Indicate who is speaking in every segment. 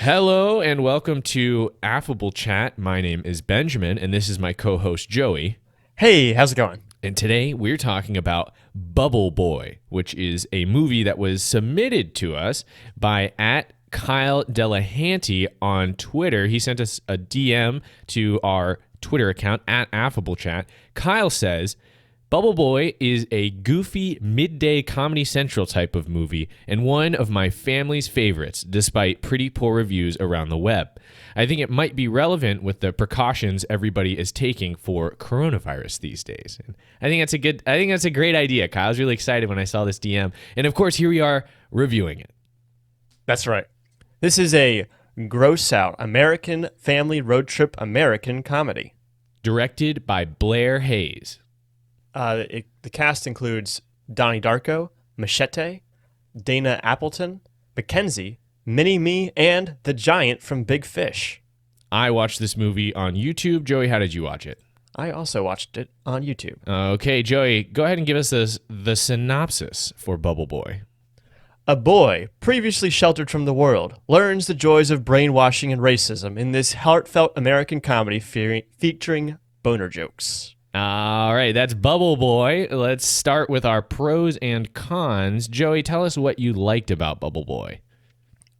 Speaker 1: Hello and welcome to Affable Chat. My name is Benjamin and this is my co-host Joey.
Speaker 2: Hey, how's it going?
Speaker 1: And today we're talking about Bubble Boy, which is a movie that was submitted to us by @Kyle Delahanty on Twitter. He sent us a DM to our Twitter account @AffableChat. Kyle says, Bubble Boy is a goofy midday Comedy Central type of movie and one of my family's favorites, despite pretty poor reviews around the web. I think it might be relevant with the precautions everybody is taking for coronavirus these days. And I think that's a great idea. Kyle, I was really excited when I saw this DM. And of course, here we are reviewing it.
Speaker 2: That's right. This is a gross out American family road trip American comedy.
Speaker 1: Directed by Blair Hayes.
Speaker 2: The cast includes Donnie Darko, Machete, Dana Appleton, Mackenzie, Mini-Me, and the Giant from Big Fish.
Speaker 1: I watched this movie on YouTube. Joey, how did you watch it?
Speaker 2: I also watched it on YouTube.
Speaker 1: Okay, Joey, go ahead and give us the synopsis for Bubble Boy.
Speaker 2: A boy, previously sheltered from the world, learns the joys of brainwashing and racism in this heartfelt American comedy featuring boner jokes.
Speaker 1: All right, that's Bubble Boy. Let's start with our pros and cons. Joey, tell us what you liked about Bubble Boy.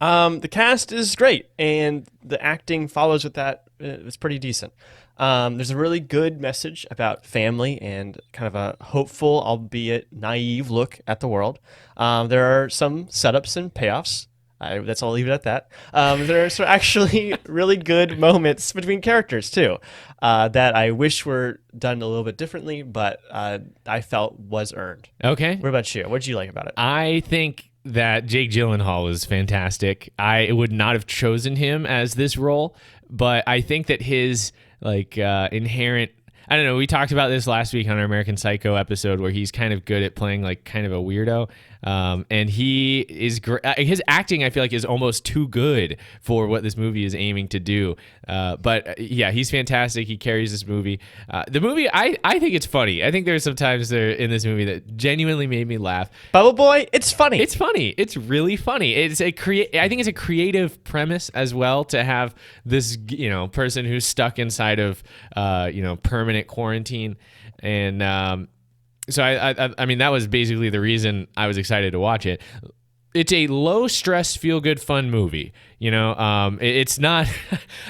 Speaker 2: The cast is great, and the acting follows with that. It's pretty decent. There's a really good message about family and kind of a hopeful, albeit naive look at the world. There are some setups and payoffs. That's I'll leave it at that. There are actually really good moments between characters too, that I wish were done a little bit differently, but I felt was earned.
Speaker 1: Okay.
Speaker 2: What about you? What did you like about it?
Speaker 1: I think that Jake Gyllenhaal is fantastic. I would not have chosen him as this role, but I think that his inherent, I don't know, we talked about this last week on our American Psycho episode where he's kind of good at playing like kind of a weirdo. And he is his acting, I feel like, is almost too good for what this movie is aiming to do. But yeah, he's fantastic. He carries this movie. The movie, I think it's funny. I think there's some times there in this movie that genuinely made me laugh.
Speaker 2: Bubble Boy, it's funny.
Speaker 1: It's funny. It's really funny. I think it's a creative premise as well to have this, person who's stuck inside of, permanent quarantine. And, so I mean, that was basically the reason I was excited to watch it. It's a low stress, feel good, fun movie. It's not.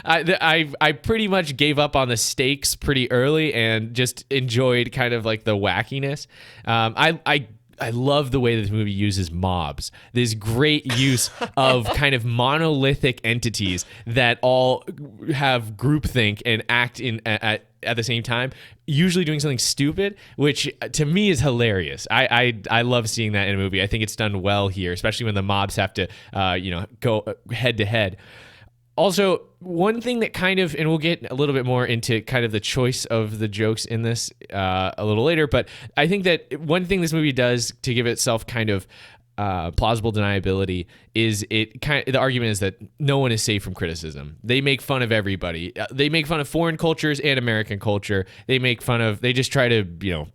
Speaker 1: I pretty much gave up on the stakes pretty early and just enjoyed kind of like the wackiness. I love the way this movie uses mobs. There's great use of kind of monolithic entities that all have groupthink and act at the same time, usually doing something stupid, which to me is hilarious. I love seeing that in a movie. I think it's done well here, especially when the mobs have to go head to head. Also, one thing that kind of, and we'll get a little bit more into kind of the choice of the jokes in this a little later, but I think that one thing this movie does to give itself kind of plausible deniability is the argument is that no one is safe from criticism. They make fun of everybody. They make fun of foreign cultures and American culture. They just try to,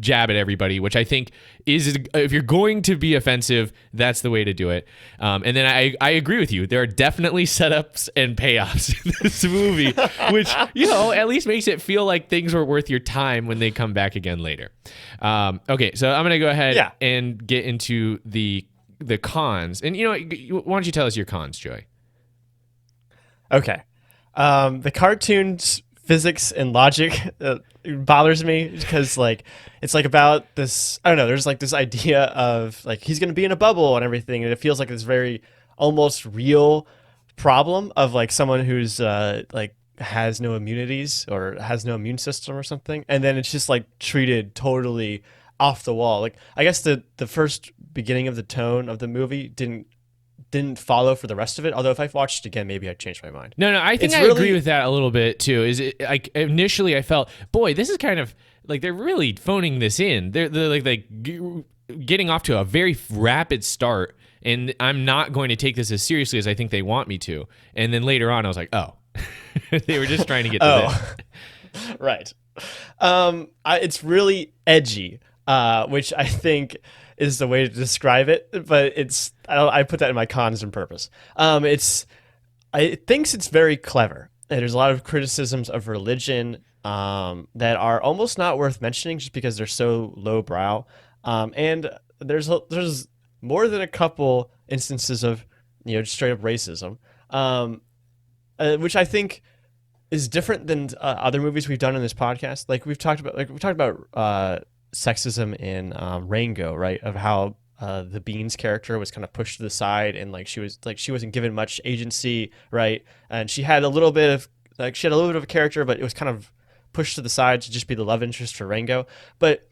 Speaker 1: jab at everybody, which I think is, if you're going to be offensive, that's the way to do it. And then I agree with you. There are definitely setups and payoffs in this movie, which, at least makes it feel like things were worth your time when they come back again later. Okay, so I'm going to go ahead and get into the cons. And, why don't you tell us your cons, Joey?
Speaker 2: Okay. The cartoons, physics, and logic bothers me because it's about this, I don't know, there's this idea of he's going to be in a bubble and everything, and it feels like this very almost real problem of someone who's has no immunities or has no immune system or something, and then it's just treated totally off the wall. I guess the first beginning of the tone of the movie didn't follow for the rest of it. Although if I watched it again, maybe I'd change my mind.
Speaker 1: No, I think I agree with that a little bit too. Is it initially I felt, boy, this is kind of they're really phoning this in. They're getting off to a very rapid start, and I'm not going to take this as seriously as I think they want me to. And then later on, I was like, oh, they were just trying to get to this.
Speaker 2: Right. It's really edgy, which I think is the way to describe it, but I put that in my cons on purpose. It thinks it's very clever. And there's a lot of criticisms of religion that are almost not worth mentioning just because they're so lowbrow. And there's more than a couple instances of straight up racism, which I think is different than other movies we've done in this podcast. Like we've talked about sexism in Rango, right? Of how the Beans character was kind of pushed to the side, and she wasn't given much agency, right? And she had a little bit of a character, but it was kind of pushed to the side to just be the love interest for Rango. But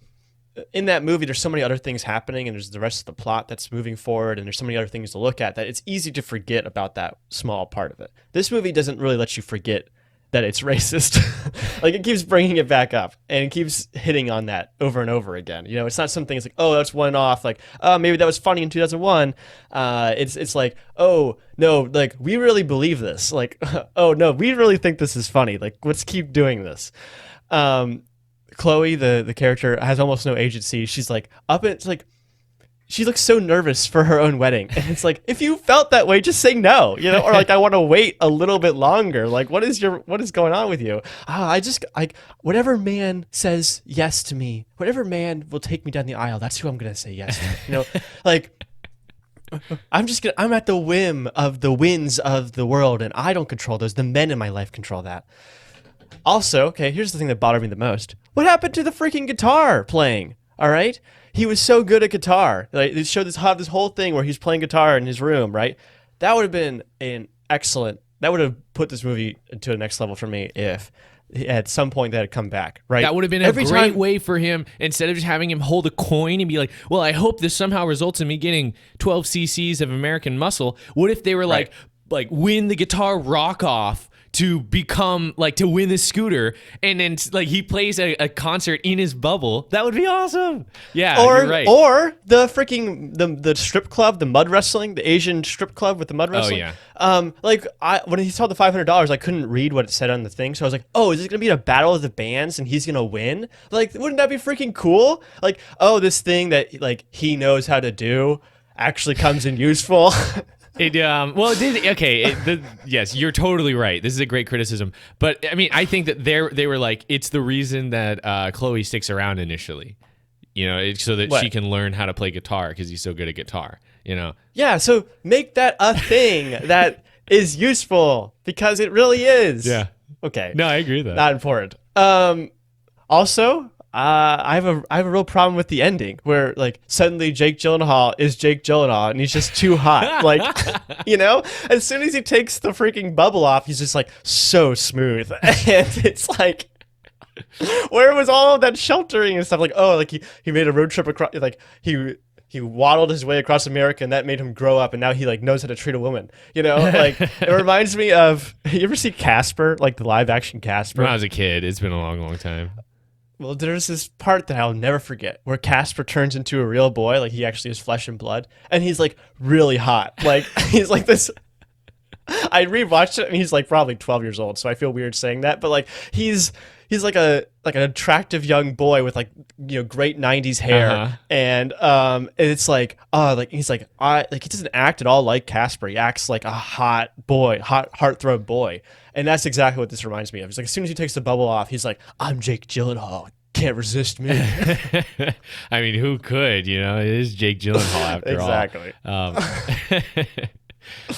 Speaker 2: in that movie, there's so many other things happening, and there's the rest of the plot that's moving forward, and there's so many other things to look at that it's easy to forget about that small part of it. This movie doesn't really let you forget that it's racist. It keeps bringing it back up, and it keeps hitting on that over and over again. It's not something it's like, oh, that's one off. Maybe that was funny in 2001. It's like, oh no, we really believe this. Oh no, we really think this is funny. Let's keep doing this. Chloe, the character, has almost no agency. She's she looks so nervous for her own wedding. And it's like, if you felt that way, just say no, or I want to wait a little bit longer. What is going on with you? Whatever man says yes to me, whatever man will take me down the aisle, that's who I'm going to say yes to. I'm at the whim of the winds of the world, and I don't control those. The men in my life control that. Also, okay, here's the thing that bothered me the most. What happened to the freaking guitar playing? All right? He was so good at guitar. They showed this whole thing where he's playing guitar in his room, right? That would have been that would have put this movie to a next level for me if at some point that had come back, right?
Speaker 1: That would have been a great way for him, instead of just having him hold a coin and be like, well, I hope this somehow results in me getting 12 cc's of American muscle. What if they were like win the guitar rock off to become to win the scooter, and then he plays a concert in his bubble? That would be awesome. Yeah, you're right.
Speaker 2: Or the freaking the strip club, the mud wrestling, the Asian strip club with the mud wrestling.
Speaker 1: Oh yeah.
Speaker 2: When he saw the $500, I couldn't read what it said on the thing, so I was like, oh, is it gonna be a battle of the bands and he's gonna win? Wouldn't that be freaking cool? This thing that he knows how to do actually comes in useful.
Speaker 1: Yes, you're totally right. This is a great criticism, but I mean, I think that they were it's the reason that Chloe sticks around initially, so that she can learn how to play guitar because he's so good at guitar.
Speaker 2: Yeah. So make that a thing that is useful, because it really is.
Speaker 1: Yeah.
Speaker 2: Okay.
Speaker 1: No, I agree with that.
Speaker 2: Not important. Also, I have a real problem with the ending where suddenly Jake Gyllenhaal is Jake Gyllenhaal and he's just too hot. As soon as he takes the freaking bubble off, he's just so smooth. And it's where was all of that sheltering and stuff? He made a road trip across, he waddled his way across America, and that made him grow up, and now he knows how to treat a woman. It reminds me of, you ever see Casper, the live action Casper?
Speaker 1: When I was a kid, it's been a long, long time.
Speaker 2: Well, there's this part that I'll never forget where Casper turns into a real boy. He actually is flesh and blood. And he's really hot. He's this. I rewatched it and he's probably 12 years old. So I feel weird saying that. But he's an attractive young boy with great 90s hair.
Speaker 1: Uh-huh.
Speaker 2: And it's he's he doesn't act at all like Casper. He acts like a hot boy, hot heartthrob boy. And that's exactly what this reminds me of. It's as soon as he takes the bubble off, he's I'm Jake Gyllenhaal. Can't resist me.
Speaker 1: I mean, who could? It is Jake Gyllenhaal after all.
Speaker 2: Exactly.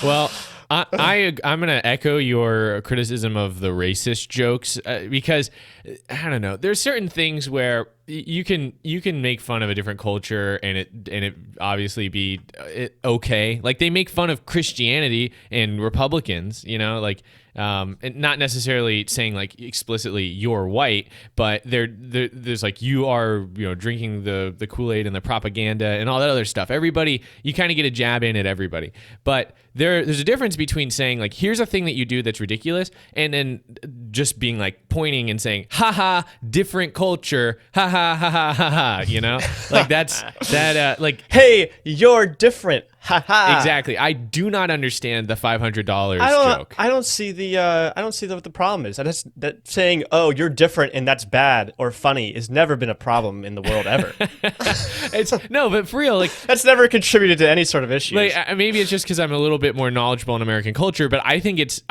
Speaker 1: Well, I'm going to echo your criticism of the racist jokes because I don't know. There's certain things where you can make fun of a different culture and it obviously be okay. They make fun of Christianity and Republicans, and not necessarily saying explicitly you're white, but there's you are drinking the Kool-Aid and the propaganda and all that other stuff. Everybody, you kind of get a jab in at everybody, but there's a difference between saying here's a thing that you do that's ridiculous, and then just being pointing and saying ha ha, different culture, ha ha ha ha ha ha, that's that hey, you're different,
Speaker 2: Ha ha.
Speaker 1: Exactly. I do not understand the $500 joke.
Speaker 2: I don't see what the problem is. That saying, "Oh, you're different and that's bad or funny" has never been a problem in the world ever.
Speaker 1: It's no, but for real, like
Speaker 2: That's never contributed to any sort of issues.
Speaker 1: like maybe it's just because I'm a little bit more knowledgeable in American culture, but I think it's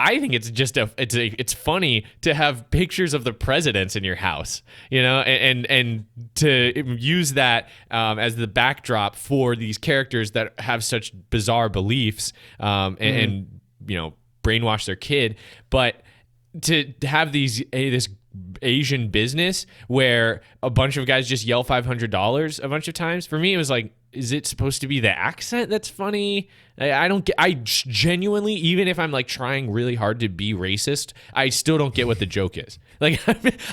Speaker 1: just it's funny to have pictures of the presidents in your house, you know, and to use that as the backdrop for these characters that have such bizarre beliefs, and you know, brainwash their kid, but to have this Asian business where a bunch of guys just yell $500 a bunch of times. For me, it was like, is it supposed to be the accent that's funny? I don't get. I genuinely, even if I'm like trying really hard to be racist, I still don't get what the joke is. Like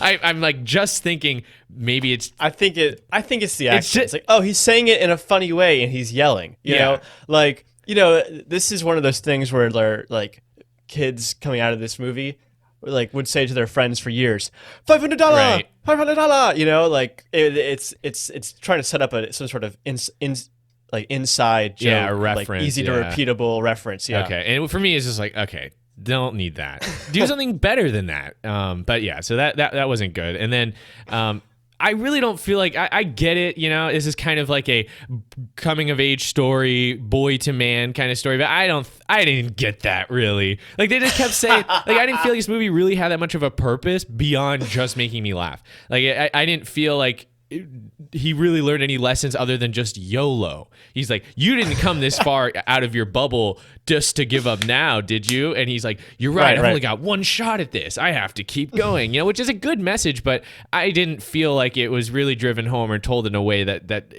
Speaker 1: I'm like just thinking maybe it's.
Speaker 2: I think it's the accent. It's like, oh, he's saying it in a funny way and he's yelling. You know, like, you know, this is one of those things where they're like kids coming out of this movie like would say to their friends for years, $500,
Speaker 1: Right.
Speaker 2: $500, you know, like it's trying to set up some sort of inside joke,
Speaker 1: Yeah, a reference,
Speaker 2: like easy to
Speaker 1: yeah.
Speaker 2: repeatable reference. Yeah.
Speaker 1: Okay, and for me, it's just like, okay, don't need that. Do something better than that. But yeah, so that wasn't good. And then I really don't feel like I get it. You know, this is kind of like a coming of age story, boy to man kind of story. But I didn't get that really. Like they just kept saying, like I didn't feel like this movie really had that much of a purpose beyond just making me laugh. Like I didn't feel like he really learned any lessons other than just YOLO. He's like, you didn't come this far out of your bubble just to give up now, did you? And he's like, you're right. I've only got one shot at this. I have to keep going, you know, which is a good message, but I didn't feel like it was really driven home or told in a way that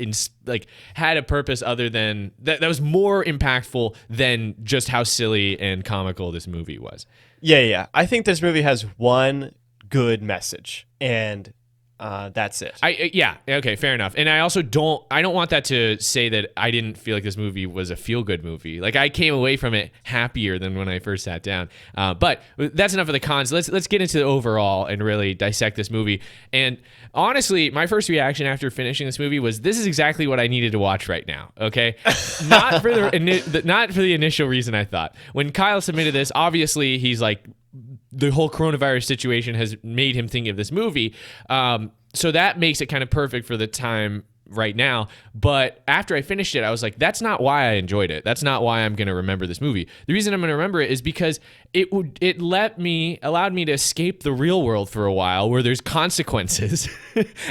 Speaker 1: like had a purpose other than that was more impactful than just how silly and comical this movie was.
Speaker 2: Yeah. I think this movie has one good message, and that's it.
Speaker 1: Yeah, okay, fair enough. And I also don't want that to say that I didn't feel like this movie was a feel-good movie. Like I came away from it happier than when I first sat down. But that's enough of the cons. Let's get into the overall and really dissect this movie. And honestly, my first reaction after finishing this movie was, this is exactly what I needed to watch right now. Okay, not for the initial reason I thought. When Kyle submitted this, obviously he's like, the whole coronavirus situation has made him think of this movie. So that makes it kind of perfect for the time right now. But after I finished it, I was like, that's not why I enjoyed it. That's not why I'm going to remember this movie. The reason I'm going to remember it is because it allowed me to escape the real world for a while where there's consequences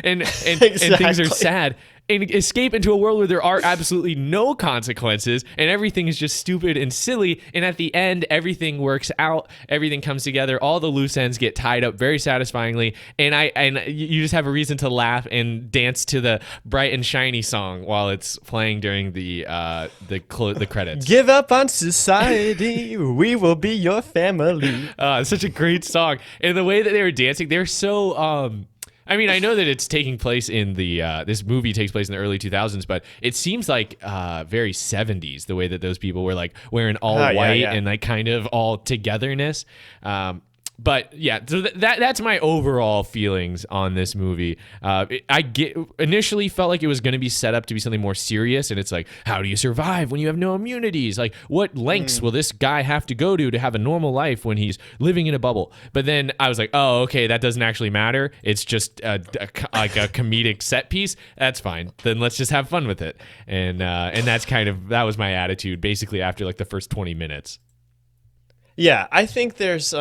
Speaker 1: and things are sad. And escape into a world where there are absolutely no consequences and everything is just stupid and silly. And at the end, everything works out. Everything comes together. All the loose ends get tied up very satisfyingly. And you just have a reason to laugh and dance to the bright and shiny song while it's playing during the credits.
Speaker 2: Give up on society. We will be your family.
Speaker 1: It's such a great song. And the way that they were dancing, they're so... I mean, I know that it's taking place in this movie takes place in the early 2000s, but it seems like very 70s, the way that those people were like wearing all white and like kind of all togetherness. But yeah, so that's my overall feelings on this movie. Initially felt like it was going to be set up to be something more serious, and it's like, how do you survive when you have no immunities? Like, what lengths will this guy have to go to have a normal life when he's living in a bubble? But then I was like, oh, okay, that doesn't actually matter. It's just like a comedic set piece. That's fine. Then let's just have fun with it. And that's that was my attitude basically after like the first 20 minutes.
Speaker 2: Yeah, I think there's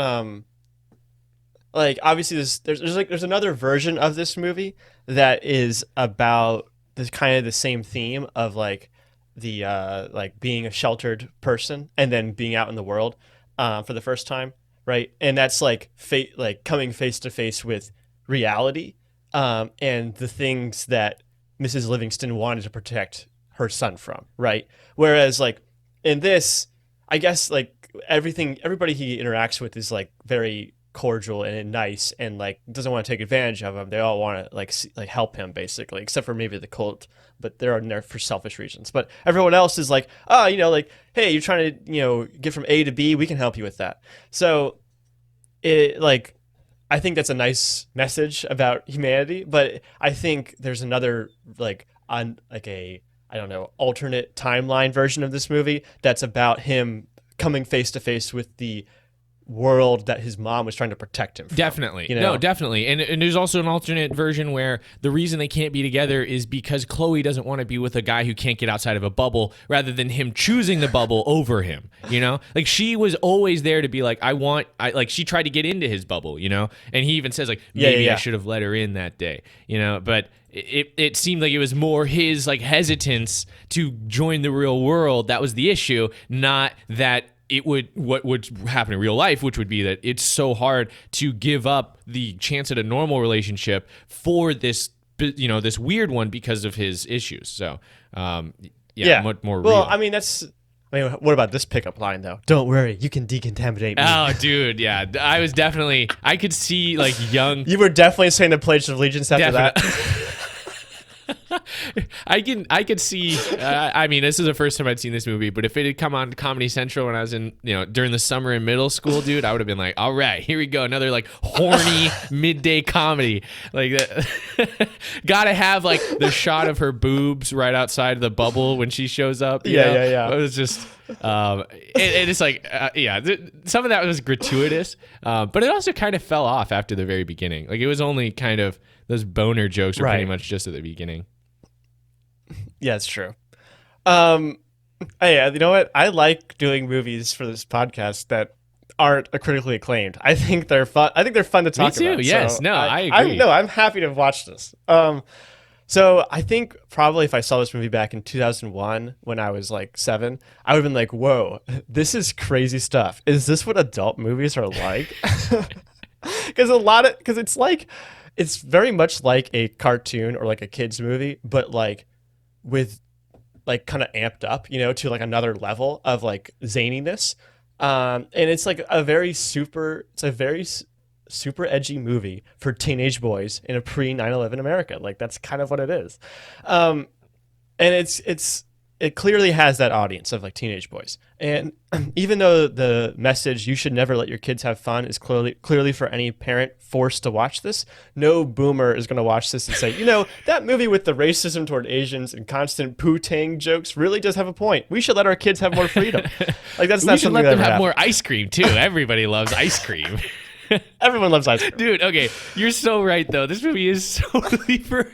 Speaker 2: like obviously there's another version of this movie that is about this kind of the same theme of like the like being a sheltered person and then being out in the world for the first time, right? And that's like coming face to face with reality and the things that Mrs. Livingston wanted to protect her son from, right? Whereas like in this, I guess like everybody he interacts with is like very cordial and nice and like doesn't want to take advantage of him. They all want to like help him basically, except for maybe the cult, but they're in there for selfish reasons. But everyone else is like, oh, you know, like, hey, you're trying to, you know, get from A to B, we can help you with that. So it like, I think that's a nice message about humanity, but I think there's another like I don't know, alternate timeline version of this movie that's about him coming face to face with the world that his mom was trying to protect him from.
Speaker 1: Definitely.
Speaker 2: You know?
Speaker 1: No, definitely. And there's also an alternate version where the reason they can't be together is because Chloe doesn't want to be with a guy who can't get outside of a bubble rather than him choosing the bubble over him, you know? Like she was always there to be like, like she tried to get into his bubble, you know? And he even says like, maybe I should have let her in that day, you know? But it seemed like it was more his like hesitance to join the real world that was the issue, not that what would happen in real life, which would be that it's so hard to give up the chance at a normal relationship for this, you know, this weird one because of his issues. So, much more real.
Speaker 2: Well, I mean, what about this pickup line though? Don't worry, you can decontaminate me.
Speaker 1: Oh, dude, yeah. I could see like young.
Speaker 2: You were definitely saying the Pledge of Allegiance after that.
Speaker 1: I could see. I mean, this is the first time I'd seen this movie, but if it had come on Comedy Central when I was in, you know, during the summer in middle school, dude, I would have been like, all right, here we go, another like horny midday comedy. Like that. Gotta have like the shot of her boobs right outside the bubble when she shows up.
Speaker 2: Yeah.
Speaker 1: It was just. It's like some of that was gratuitous, but it also kind of fell off after the very beginning. Like it was only kind of those boner jokes were pretty much just at the beginning.
Speaker 2: Yeah, it's true. Hey, you know what? I like doing movies for this podcast that aren't critically acclaimed. I think they're fun. I think they're fun to talk about.
Speaker 1: Me too. Yes.
Speaker 2: So
Speaker 1: no, I agree.
Speaker 2: I'm happy to watch this. So I think probably if I saw this movie back in 2001 when I was like 7, I would have been like, whoa, this is crazy stuff. Is this what adult movies are like? Because it's very much like a cartoon or like a kid's movie, but like with like kind of amped up, you know, to like another level of like zaniness. And it's like a very super edgy movie for teenage boys in a pre 9/11 America. Like that's kind of what it is. And it clearly has that audience of like teenage boys. And even though the message, you should never let your kids have fun, is clearly for any parent forced to watch this, no boomer is going to watch this and say, you know, that movie with the racism toward Asians and constant poo-tang jokes really does have a point. We should let our kids have more freedom. Like that's not something that ever happened. We should let them have
Speaker 1: more ice cream too. Everybody loves ice cream.
Speaker 2: Everyone loves ice cream.
Speaker 1: Dude, okay. You're so right, though. This movie is totally for...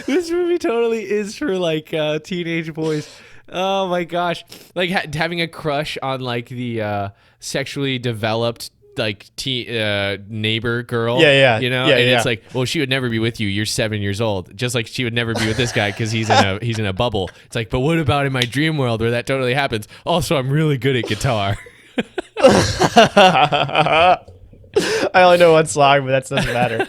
Speaker 1: This movie totally is for, like, teenage boys. Oh, my gosh. Like, having a crush on, like, the sexually developed, like, neighbor girl.
Speaker 2: Yeah.
Speaker 1: You know?
Speaker 2: Yeah,
Speaker 1: and it's like, well, she would never be with you. You're 7 years old. Just like she would never be with this guy because he's in a bubble. It's like, but what about in my dream world where that totally happens? Also, I'm really good at guitar.
Speaker 2: I only know one song, but that doesn't matter.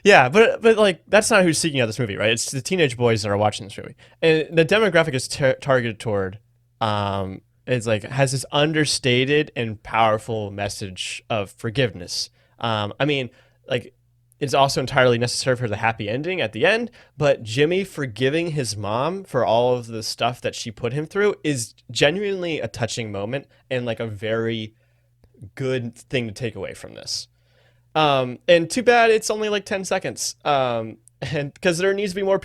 Speaker 2: Yeah, but like that's not who's seeking out this movie, right? It's the teenage boys that are watching this movie, and the demographic is targeted toward. It's like has this understated and powerful message of forgiveness. I mean, like it's also entirely necessary for the happy ending at the end, but Jimmy forgiving his mom for all of the stuff that she put him through is genuinely a touching moment and like a very good thing to take away from this. And too bad it's only like 10 seconds. And because there needs to be more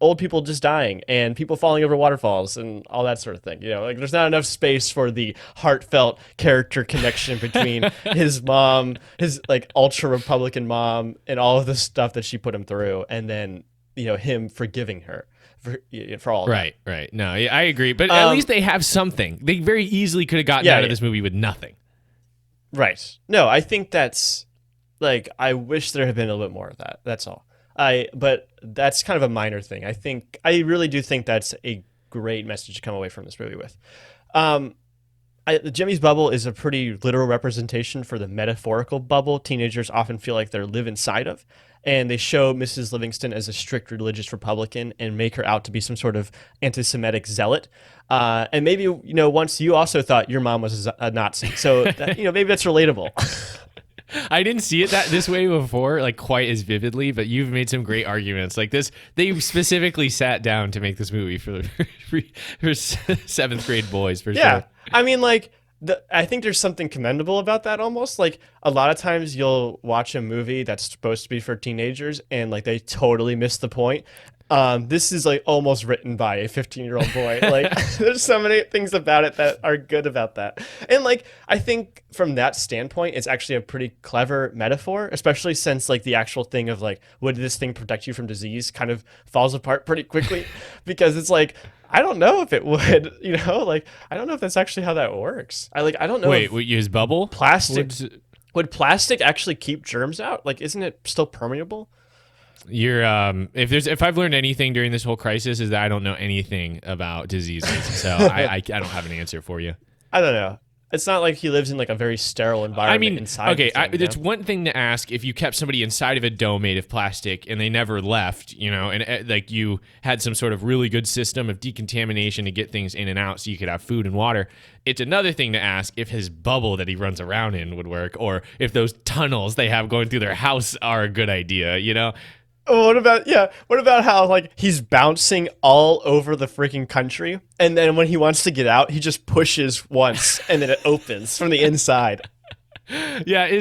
Speaker 2: old people just dying and people falling over waterfalls and all that sort of thing. You know, like there's not enough space for the heartfelt character connection between his mom, his like ultra Republican mom, and all of the stuff that she put him through, and then you know him forgiving her for all.
Speaker 1: Right. No, I agree, but at least they have something. They very easily could have gotten out of this movie with nothing.
Speaker 2: Right. No, I think that's like I wish there had been a little bit more of that. That's all. But that's kind of a minor thing. I really do think that's a great message to come away from this movie with. Jimmy's bubble is a pretty literal representation for the metaphorical bubble teenagers often feel like they live inside of. And they show Mrs. Livingston as a strict religious Republican and make her out to be some sort of anti-Semitic zealot. And maybe, you know, once you also thought your mom was a Nazi. So, maybe that's relatable.
Speaker 1: I didn't see it this way before, like quite as vividly, but you've made some great arguments. Like this, they specifically sat down to make this movie for seventh grade boys, for sure.
Speaker 2: I mean, like, I think there's something commendable about that almost. Like, a lot of times you'll watch a movie that's supposed to be for teenagers and, like, they totally miss the point. This is like almost written by a 15-year-old boy. Like there's so many things about it that are good about that. And like I think from that standpoint, it's actually a pretty clever metaphor, especially since like the actual thing of like, would this thing protect you from disease kind of falls apart pretty quickly because it's like, I don't know if it would, like I don't know if that's actually how that works. I don't know.
Speaker 1: Wait, would you use bubble?
Speaker 2: Plastic. Would plastic actually keep germs out? Like, isn't it still permeable?
Speaker 1: You're if I've learned anything during this whole crisis is that I don't know anything about diseases, so I don't have an answer for you.
Speaker 2: I don't know. It's not like he lives in like a very sterile environment inside.
Speaker 1: Okay,
Speaker 2: the thing,
Speaker 1: it's one thing to ask if you kept somebody inside of a dome made of plastic and they never left, and like you had some sort of really good system of decontamination to get things in and out so you could have food and water. It's another thing to ask if his bubble that he runs around in would work, or if those tunnels they have going through their house are a good idea,
Speaker 2: What about how like he's bouncing all over the freaking country, and then when he wants to get out, he just pushes once, and then it opens from the inside.
Speaker 1: Yeah,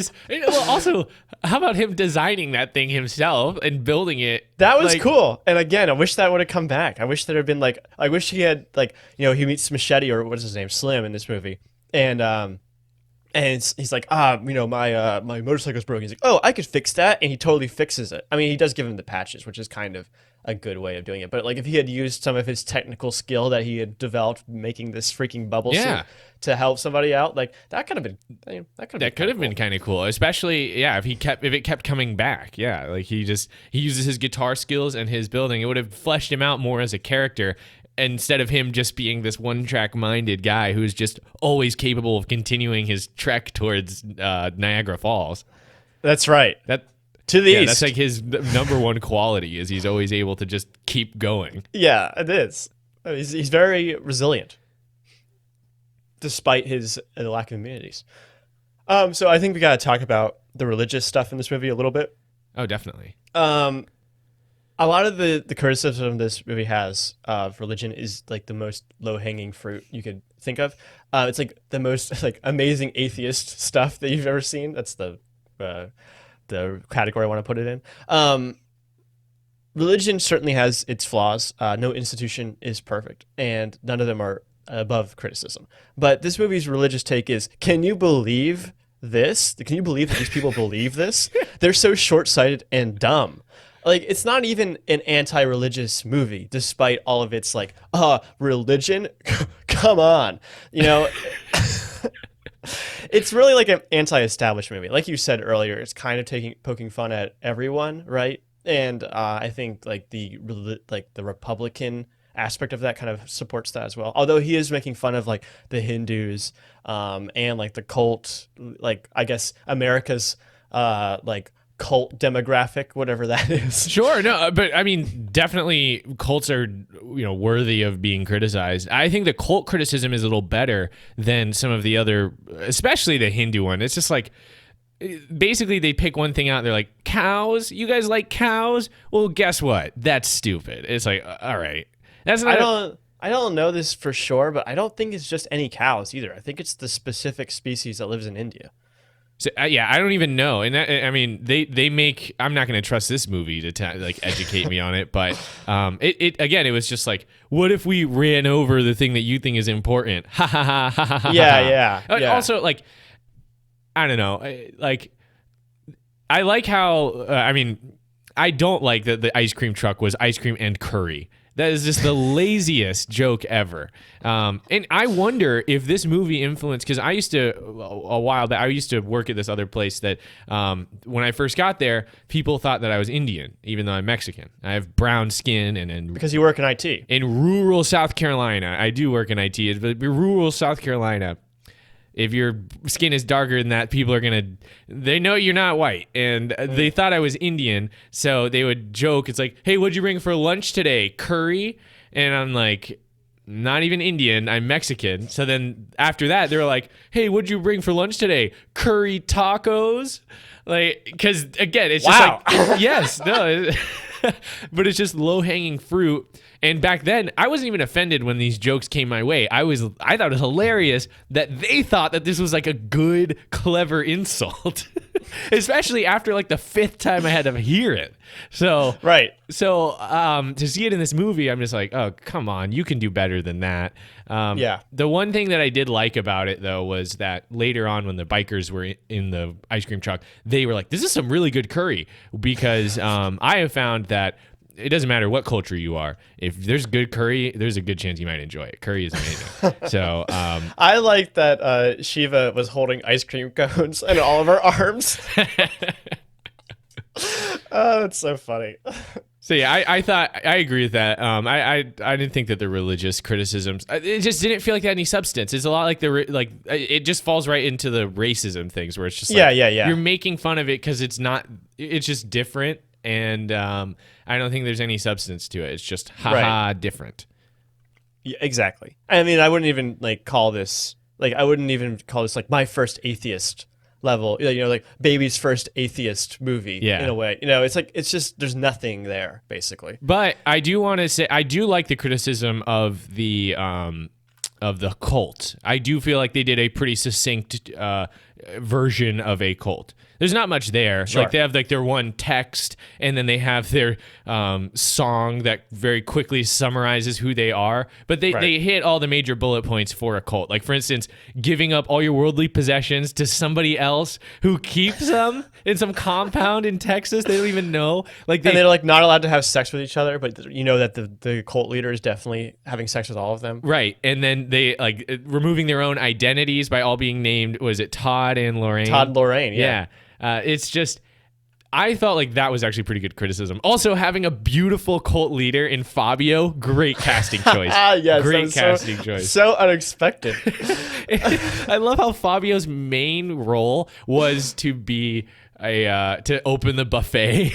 Speaker 1: also, how about him designing that thing himself and building it?
Speaker 2: That was cool. And again, I wish that would have come back. I wish there had been like, I wish he had like, he meets Machete or what's his name, Slim in this movie, and he's like, my motorcycle's broken. He's like, oh, I could fix that. And he totally fixes it. I mean, he does give him the patches, which is kind of a good way of doing it. But like if he had used some of his technical skill that he had developed making this freaking bubble suit to help somebody out, like that could have been, that could have
Speaker 1: been kind of cool. Especially, if it kept coming back. Yeah. Like he uses his guitar skills and his building. It would have fleshed him out more as a character, instead of him just being this one-track minded guy who's just always capable of continuing his trek towards Niagara Falls.
Speaker 2: That's right. To the east.
Speaker 1: That's like his number one quality is he's always able to just keep going.
Speaker 2: Yeah, it is. He's very resilient, despite his lack of immunities. So I think we got to talk about the religious stuff in this movie a little bit.
Speaker 1: Oh, definitely.
Speaker 2: A lot of the criticism this movie has of religion is like the most low-hanging fruit you could think of. It's like the most like amazing atheist stuff that you've ever seen. That's the category I want to put it in. Religion certainly has its flaws. No institution is perfect, and none of them are above criticism. But this movie's religious take is, can you believe this? Can you believe that these people believe this? They're so short-sighted and dumb. Like, it's not even an anti-religious movie, despite all of its, like, religion? Come on. It's really like an anti-establishment movie. Like you said earlier, it's kind of poking fun at everyone, right? And I think, like, the Republican aspect of that kind of supports that as well. Although he is making fun of, like, the Hindus and, like, the cult, like, I guess America's, like, cult demographic, whatever that is.
Speaker 1: Sure, no, but I mean, definitely cults are, worthy of being criticized. I think the cult criticism is a little better than some of the other, especially the Hindu one. It's just like, basically they pick one thing out. They're like, cows? You guys like cows? Well, guess what? That's stupid. It's like, all right. That's not.
Speaker 2: I don't know this for sure, but I don't think it's just any cows either. I think it's the specific species that lives in India.
Speaker 1: So, I don't even know. And that, I mean, they make, I'm not going to trust this movie to like educate me on it. But it was just like, what if we ran over the thing that you think is important? Ha ha ha ha ha.
Speaker 2: Yeah.
Speaker 1: Also, like, I don't know. Like, I like how, I don't like that the ice cream truck was ice cream and curry. That is just the laziest joke ever. And I wonder if this movie influenced, because I used to, a while back, I used to work at this other place that when I first got there, people thought that I was Indian, even though I'm Mexican. I have brown skin. And
Speaker 2: because you work in IT.
Speaker 1: In rural South Carolina. I do work in IT, but rural South Carolina, if your skin is darker than that, people are they know you're not white. And they thought I was Indian, so they would joke. It's like, hey, what'd you bring for lunch today? Curry? And I'm like, not even Indian, I'm Mexican. So then after that, they were like, hey, what'd you bring for lunch today? Curry tacos? Like, because again, it's just like, yes, no. But it's just low-hanging fruit. And back then, I wasn't even offended when these jokes came my way. I thought it was hilarious that they thought that this was like a good, clever insult. especially after like the fifth time I had to hear it. So
Speaker 2: Right.
Speaker 1: So to see it in this movie, I'm just like, oh, come on, you can do better than that.
Speaker 2: Yeah.
Speaker 1: The one thing that I did like about it, though, was that later on when the bikers were in the ice cream truck, they were like, this is some really good curry, because I have found that it doesn't matter what culture you are. If there's good curry, there's a good chance you might enjoy it. Curry is amazing. So
Speaker 2: I like that Shiva was holding ice cream cones in all of her arms. Oh, that's so funny.
Speaker 1: So yeah, I thought I agree with that. I didn't think that the religious criticisms. It just didn't feel like that had any substance. It's a lot like it just falls right into the racism things where it's just like,
Speaker 2: yeah.
Speaker 1: You're making fun of it because it's not. It's just different, and I don't think there's any substance to it. It's just haha different.
Speaker 2: Yeah, exactly. I mean, I wouldn't even call this like my first atheist level, like baby's first atheist movie.
Speaker 1: Yeah.
Speaker 2: In a way, it's just there's nothing there basically.
Speaker 1: But I do want to say I do like the criticism of the cult. I do feel like they did a pretty succinct version of a cult. There's not much there.
Speaker 2: Sure.
Speaker 1: Like they have like their one text, and then they have their song that very quickly summarizes who they are. But they hit all the major bullet points for a cult. Like for instance, giving up all your worldly possessions to somebody else who keeps them in some compound in Texas. They don't even know. Like
Speaker 2: And they're like not allowed to have sex with each other, but you know that the cult leader is definitely having sex with all of them.
Speaker 1: Right. And then they like removing their own identities by all being named. Was it Todd and Lorraine?
Speaker 2: Todd and Lorraine. Yeah.
Speaker 1: It's just, I felt like that was actually pretty good criticism. Also, having a beautiful cult leader in Fabio, great casting choice.
Speaker 2: Yes,
Speaker 1: great casting choice.
Speaker 2: So unexpected.
Speaker 1: I love how Fabio's main role was to be to open the buffet.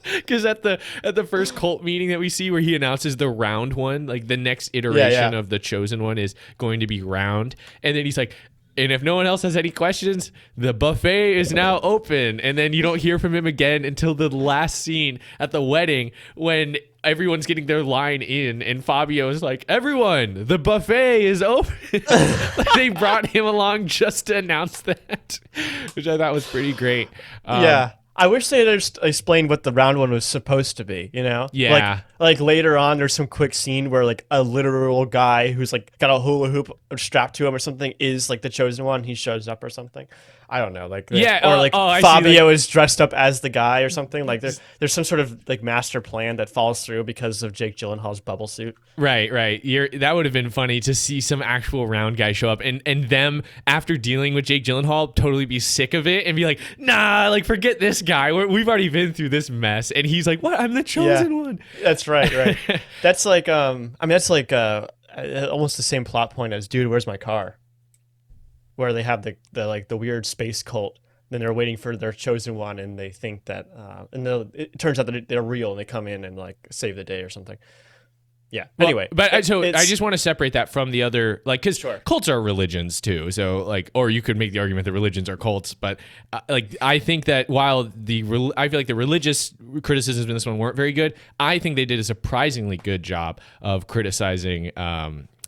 Speaker 1: Because at the first cult meeting that we see where he announces the round one, like the next iteration of the chosen one is going to be round, and then he's like, and if no one else has any questions, the buffet is now open. And then you don't hear from him again until the last scene at the wedding when everyone's getting their line in. And Fabio is like, everyone, the buffet is open. Like they brought him along just to announce that, which I thought was pretty great.
Speaker 2: Yeah. I wish they had explained what the round one was supposed to be,
Speaker 1: Yeah.
Speaker 2: Like later on, there's some quick scene where like a literal guy who's like got a hula hoop strapped to him or something is like the chosen one. He shows up or something. I don't know. Like, Fabio is dressed up as the guy or something. Like there's some sort of like master plan that falls through because of Jake Gyllenhaal's bubble suit.
Speaker 1: Right. That would have been funny to see some actual round guy show up and them, after dealing with Jake Gyllenhaal, totally be sick of it and be like, nah, like forget this guy. We've already been through this mess. And he's like, what? I'm the chosen one.
Speaker 2: That's right. That's like, that's like almost the same plot point as Dude, Where's My Car? Where they have the weird space cult. Then they're waiting for their chosen one, and they think that, it turns out that they're real, and they come in and like save the day or something. Yeah.
Speaker 1: Well,
Speaker 2: anyway,
Speaker 1: but I just want to separate that from the other, like, because cults are religions too. So like, or you could make the argument that religions are cults. But I think that while I feel like the religious criticisms in this one weren't very good, I think they did a surprisingly good job of criticizing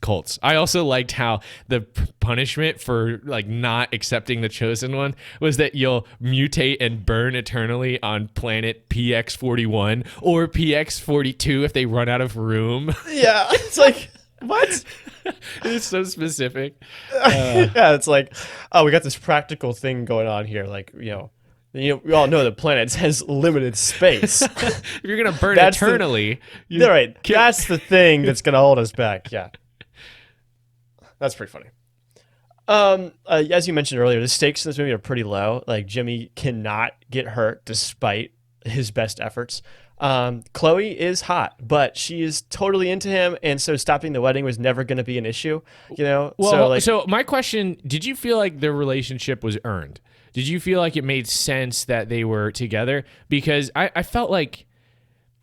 Speaker 1: cults. I also liked how the punishment for like not accepting the chosen one was that you'll mutate and burn eternally on planet PX41 or PX42 if they run out of room.
Speaker 2: Yeah, it's like, what?
Speaker 1: It's so specific.
Speaker 2: Yeah, it's like, oh, we got this practical thing going on here. Like, we all know the planet has limited space.
Speaker 1: If you're gonna burn eternally,
Speaker 2: that's the thing that's gonna hold us back. Yeah. That's pretty funny. As you mentioned earlier, the stakes in this movie are pretty low. Like Jimmy cannot get hurt despite his best efforts. Chloe is hot, but she is totally into him, and so stopping the wedding was never going to be an issue.
Speaker 1: Well, so my question: did you feel like the relationship was earned? Did you feel like it made sense that they were together? Because I felt like,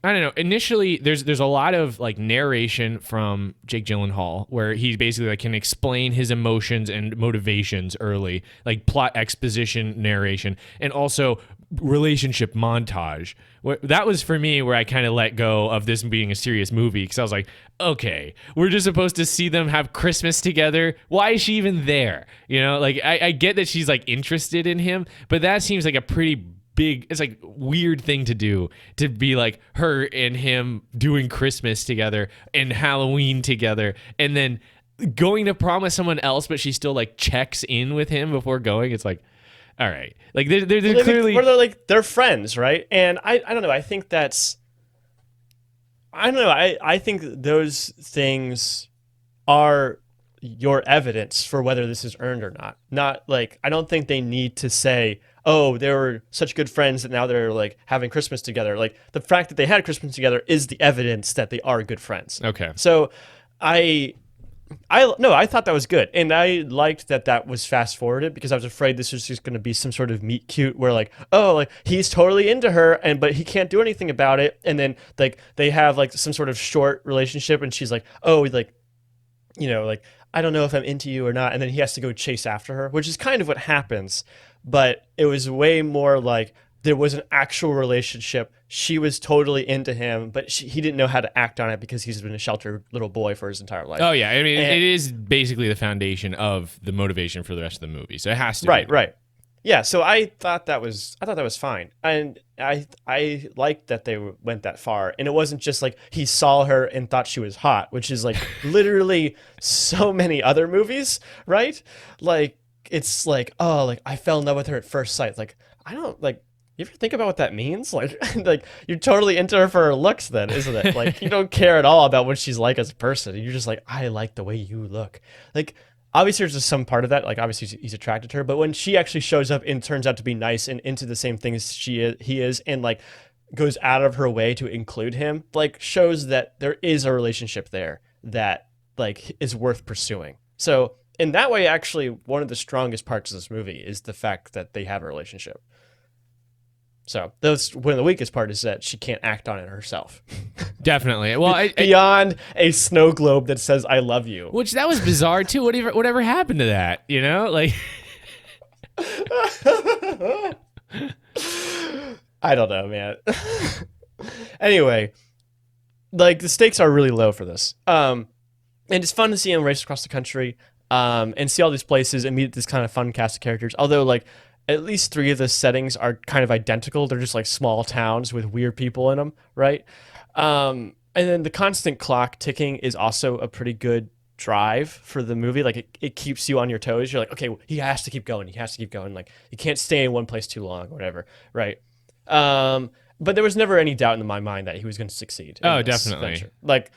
Speaker 1: I don't know. Initially, there's a lot of like narration from Jake Gyllenhaal where he basically like can explain his emotions and motivations early, like plot exposition narration, and also relationship montage. That was for me where I kind of let go of this being a serious movie, because I was like, okay, we're just supposed to see them have Christmas together. Why is she even there? You know, like I get that she's like interested in him, but that seems like a pretty big, it's like weird thing to do, to be like her and him doing Christmas together and Halloween together, and then going to prom with someone else, but she still like checks in with him before going. It's like, all right, like they're clearly,
Speaker 2: they're like, they're friends, right? And I don't know. I think that's, I don't know. I think those things are your evidence for whether this is earned or not. Not like, I don't think they need to say, oh, they were such good friends that now they're like having Christmas together. Like the fact that they had Christmas together is the evidence that they are good friends.
Speaker 1: okay.
Speaker 2: So I thought that was good, and I liked that was fast forwarded, because I was afraid this was just going to be some sort of meet cute where like, oh, like he's totally into her but he can't do anything about it, and then like they have like some sort of short relationship and she's like, oh, like, you know, like, I don't know if I'm into you or not, and then he has to go chase after her, which is kind of what happens, but it was way more like there was an actual relationship. She was totally into him, but he didn't know how to act on it because he's been a sheltered little boy for his entire life.
Speaker 1: Oh yeah, I mean, it is basically the foundation of the motivation for the rest of the movie, so it has to be.
Speaker 2: Right. Yeah, so I thought that was fine, and I liked that they went that far, and it wasn't just like he saw her and thought she was hot, which is like literally so many other movies, right? Like it's like, oh, like I fell in love with her at first sight. Like I don't like. You ever think about what that means? Like, like you're totally into her for her looks, then, isn't it? Like you don't care at all about what she's like as a person. You're just like, I like the way you look. Like, obviously, there's just some part of that. Like, obviously, he's attracted to her, but when she actually shows up and turns out to be nice and into the same things he is, and like goes out of her way to include him, like shows that there is a relationship there that like is worth pursuing. So, in that way, actually, one of the strongest parts of this movie is the fact that they have a relationship. So one of the weakest part is that she can't act on it herself.
Speaker 1: Definitely. Well,
Speaker 2: beyond a snow globe that says "I love you,"
Speaker 1: which that was bizarre too. Whatever happened to that? You know, like
Speaker 2: I don't know, man. Anyway, like the stakes are really low for this, and it's fun to see him race across the country, and see all these places and meet this kind of fun cast of characters. Although, like, at least 3 of the settings are kind of identical. They're just like small towns with weird people in them, right? And then the constant clock ticking is also a pretty good drive for the movie. Like it keeps you on your toes. You're like, okay, well, he has to keep going. He has to keep going. Like you can't stay in one place too long or whatever, right? But there was never any doubt in my mind that he was going to succeed.
Speaker 1: Oh, definitely.
Speaker 2: Adventure. Like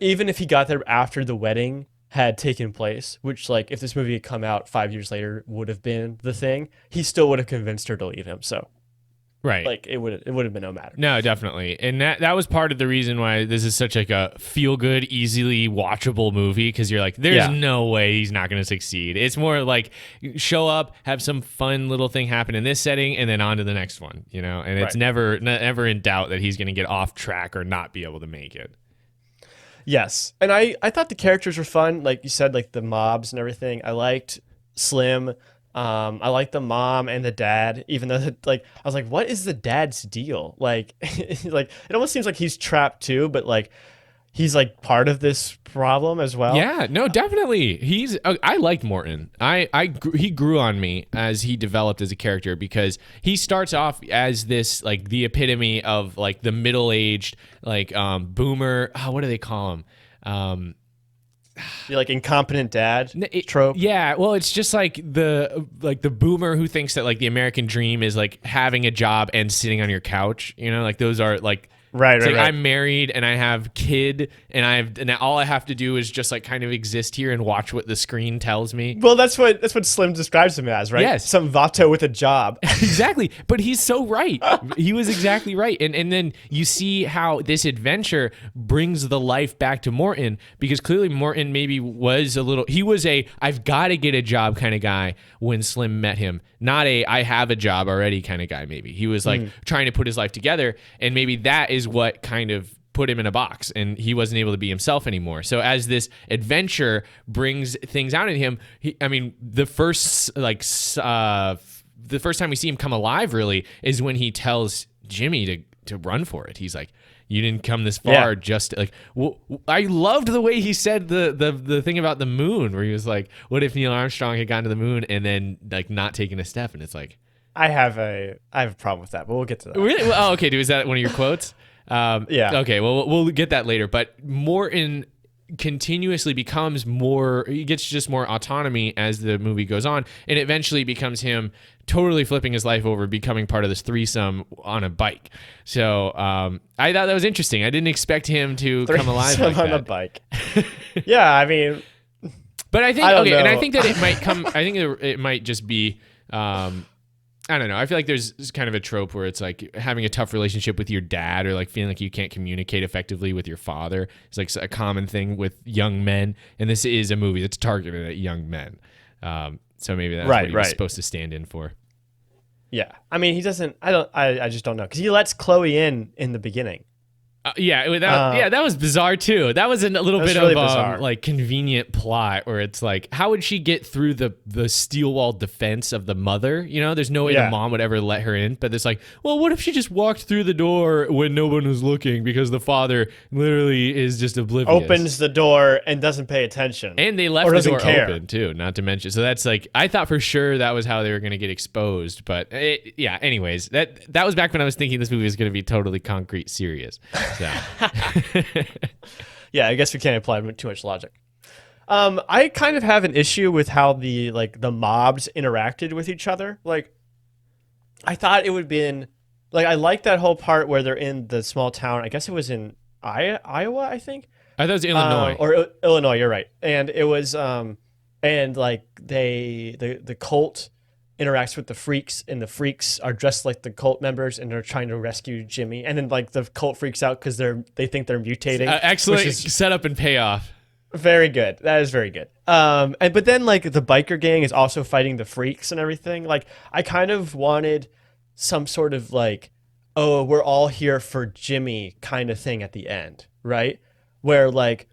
Speaker 2: even if he got there after the wedding had taken place, which like if this movie had come out 5 years later would have been the thing, he still would have convinced her to leave him. So
Speaker 1: right,
Speaker 2: like it would have been no matter.
Speaker 1: No, definitely. And that was part of the reason why this is such like a feel good, easily watchable movie, because you're like, there's no way he's not going to succeed. It's more like show up, have some fun little thing happen in this setting, and then on to the next one, you know. And it's never in doubt that he's going to get off track or not be able to make it.
Speaker 2: Yes. And I thought the characters were fun. Like you said, like the mobs and everything. I liked Slim. I liked the mom and the dad, even though like I was like, what is the dad's deal? Like, like it almost seems like he's trapped too, but like he's like part of this problem as well.
Speaker 1: Yeah, no, definitely. I liked Morton. He grew on me as he developed as a character, because he starts off as this like the epitome of like the middle-aged like boomer. Oh, what do they call him?
Speaker 2: You're like incompetent dad trope.
Speaker 1: Yeah, well, it's just like the boomer who thinks that like the American dream is like having a job and sitting on your couch. You know, like those are like.
Speaker 2: Right.
Speaker 1: I'm married and I have kid and all I have to do is just like kind of exist here and watch what the screen tells me.
Speaker 2: Well, that's what Slim describes him as, right?
Speaker 1: Yes.
Speaker 2: Some vato with a job.
Speaker 1: Exactly. But he's so right. He was exactly right. And then you see how this adventure brings the life back to Morton, because clearly Morton maybe was I've got to get a job kind of guy when Slim met him. Not I have a job already kind of guy, maybe. He was like trying to put his life together, and maybe that is what kind of put him in a box, and he wasn't able to be himself anymore. So as this adventure brings things out in him, the first like the first time we see him come alive really is when he tells Jimmy to run for it. He's like, you didn't come this far just like, well, I loved the way he said the thing about the moon, where he was like, what if Neil Armstrong had gone to the moon and then like not taken a step? And it's like,
Speaker 2: I have a problem with that, but we'll get to that.
Speaker 1: Really? Oh, okay. Is that one of your quotes?
Speaker 2: Yeah.
Speaker 1: Okay. Well, we'll get that later. But Morton continuously becomes more. He gets just more autonomy as the movie goes on, and eventually becomes him totally flipping his life over, becoming part of this threesome on a bike. So I thought that was interesting. I didn't expect him to come alive like
Speaker 2: on
Speaker 1: that.
Speaker 2: a bike. Yeah, I mean,
Speaker 1: but I think
Speaker 2: I don't
Speaker 1: okay,
Speaker 2: know.
Speaker 1: and I think that it might come. I think it might just be. I don't know. I feel like there's kind of a trope where it's like having a tough relationship with your dad, or like feeling like you can't communicate effectively with your father. It's like a common thing with young men, and this is a movie that's targeted at young men. So maybe that's what he was supposed to stand in for.
Speaker 2: Yeah, I mean, he doesn't. I just don't know, because he lets Chloe in the beginning.
Speaker 1: That was bizarre too. That was a little bit
Speaker 2: really
Speaker 1: of
Speaker 2: bizarre.
Speaker 1: like convenient plot where it's like, how would she get through the steel wall defense of the mother? You know, there's no way the mom would ever let her in. But it's like, well, what if she just walked through the door when no one was looking, because the father literally is just oblivious.
Speaker 2: Opens the door and doesn't pay attention.
Speaker 1: And they left the door open too, not to mention. So that's like, I thought for sure that was how they were going to get exposed. But anyways, that was back when I was thinking this movie was going to be totally concrete serious. So.
Speaker 2: Yeah, I guess we can't apply too much logic. I kind of have an issue with how the mobs interacted with each other. Like, I thought it would have been like, I like that whole part where they're in the small town. I guess it was in Iowa, I think.
Speaker 1: I thought it was Illinois.
Speaker 2: Or Illinois, you're right. And it was and like the cult interacts with the freaks, and the freaks are dressed like the cult members, and they're trying to rescue Jimmy. And then like the cult freaks out because they think they're mutating.
Speaker 1: Excellent setup and payoff.
Speaker 2: Very good. That is very good. But then like the biker gang is also fighting the freaks and everything. Like, I kind of wanted some sort of like, oh, we're all here for Jimmy kind of thing at the end, right? Where like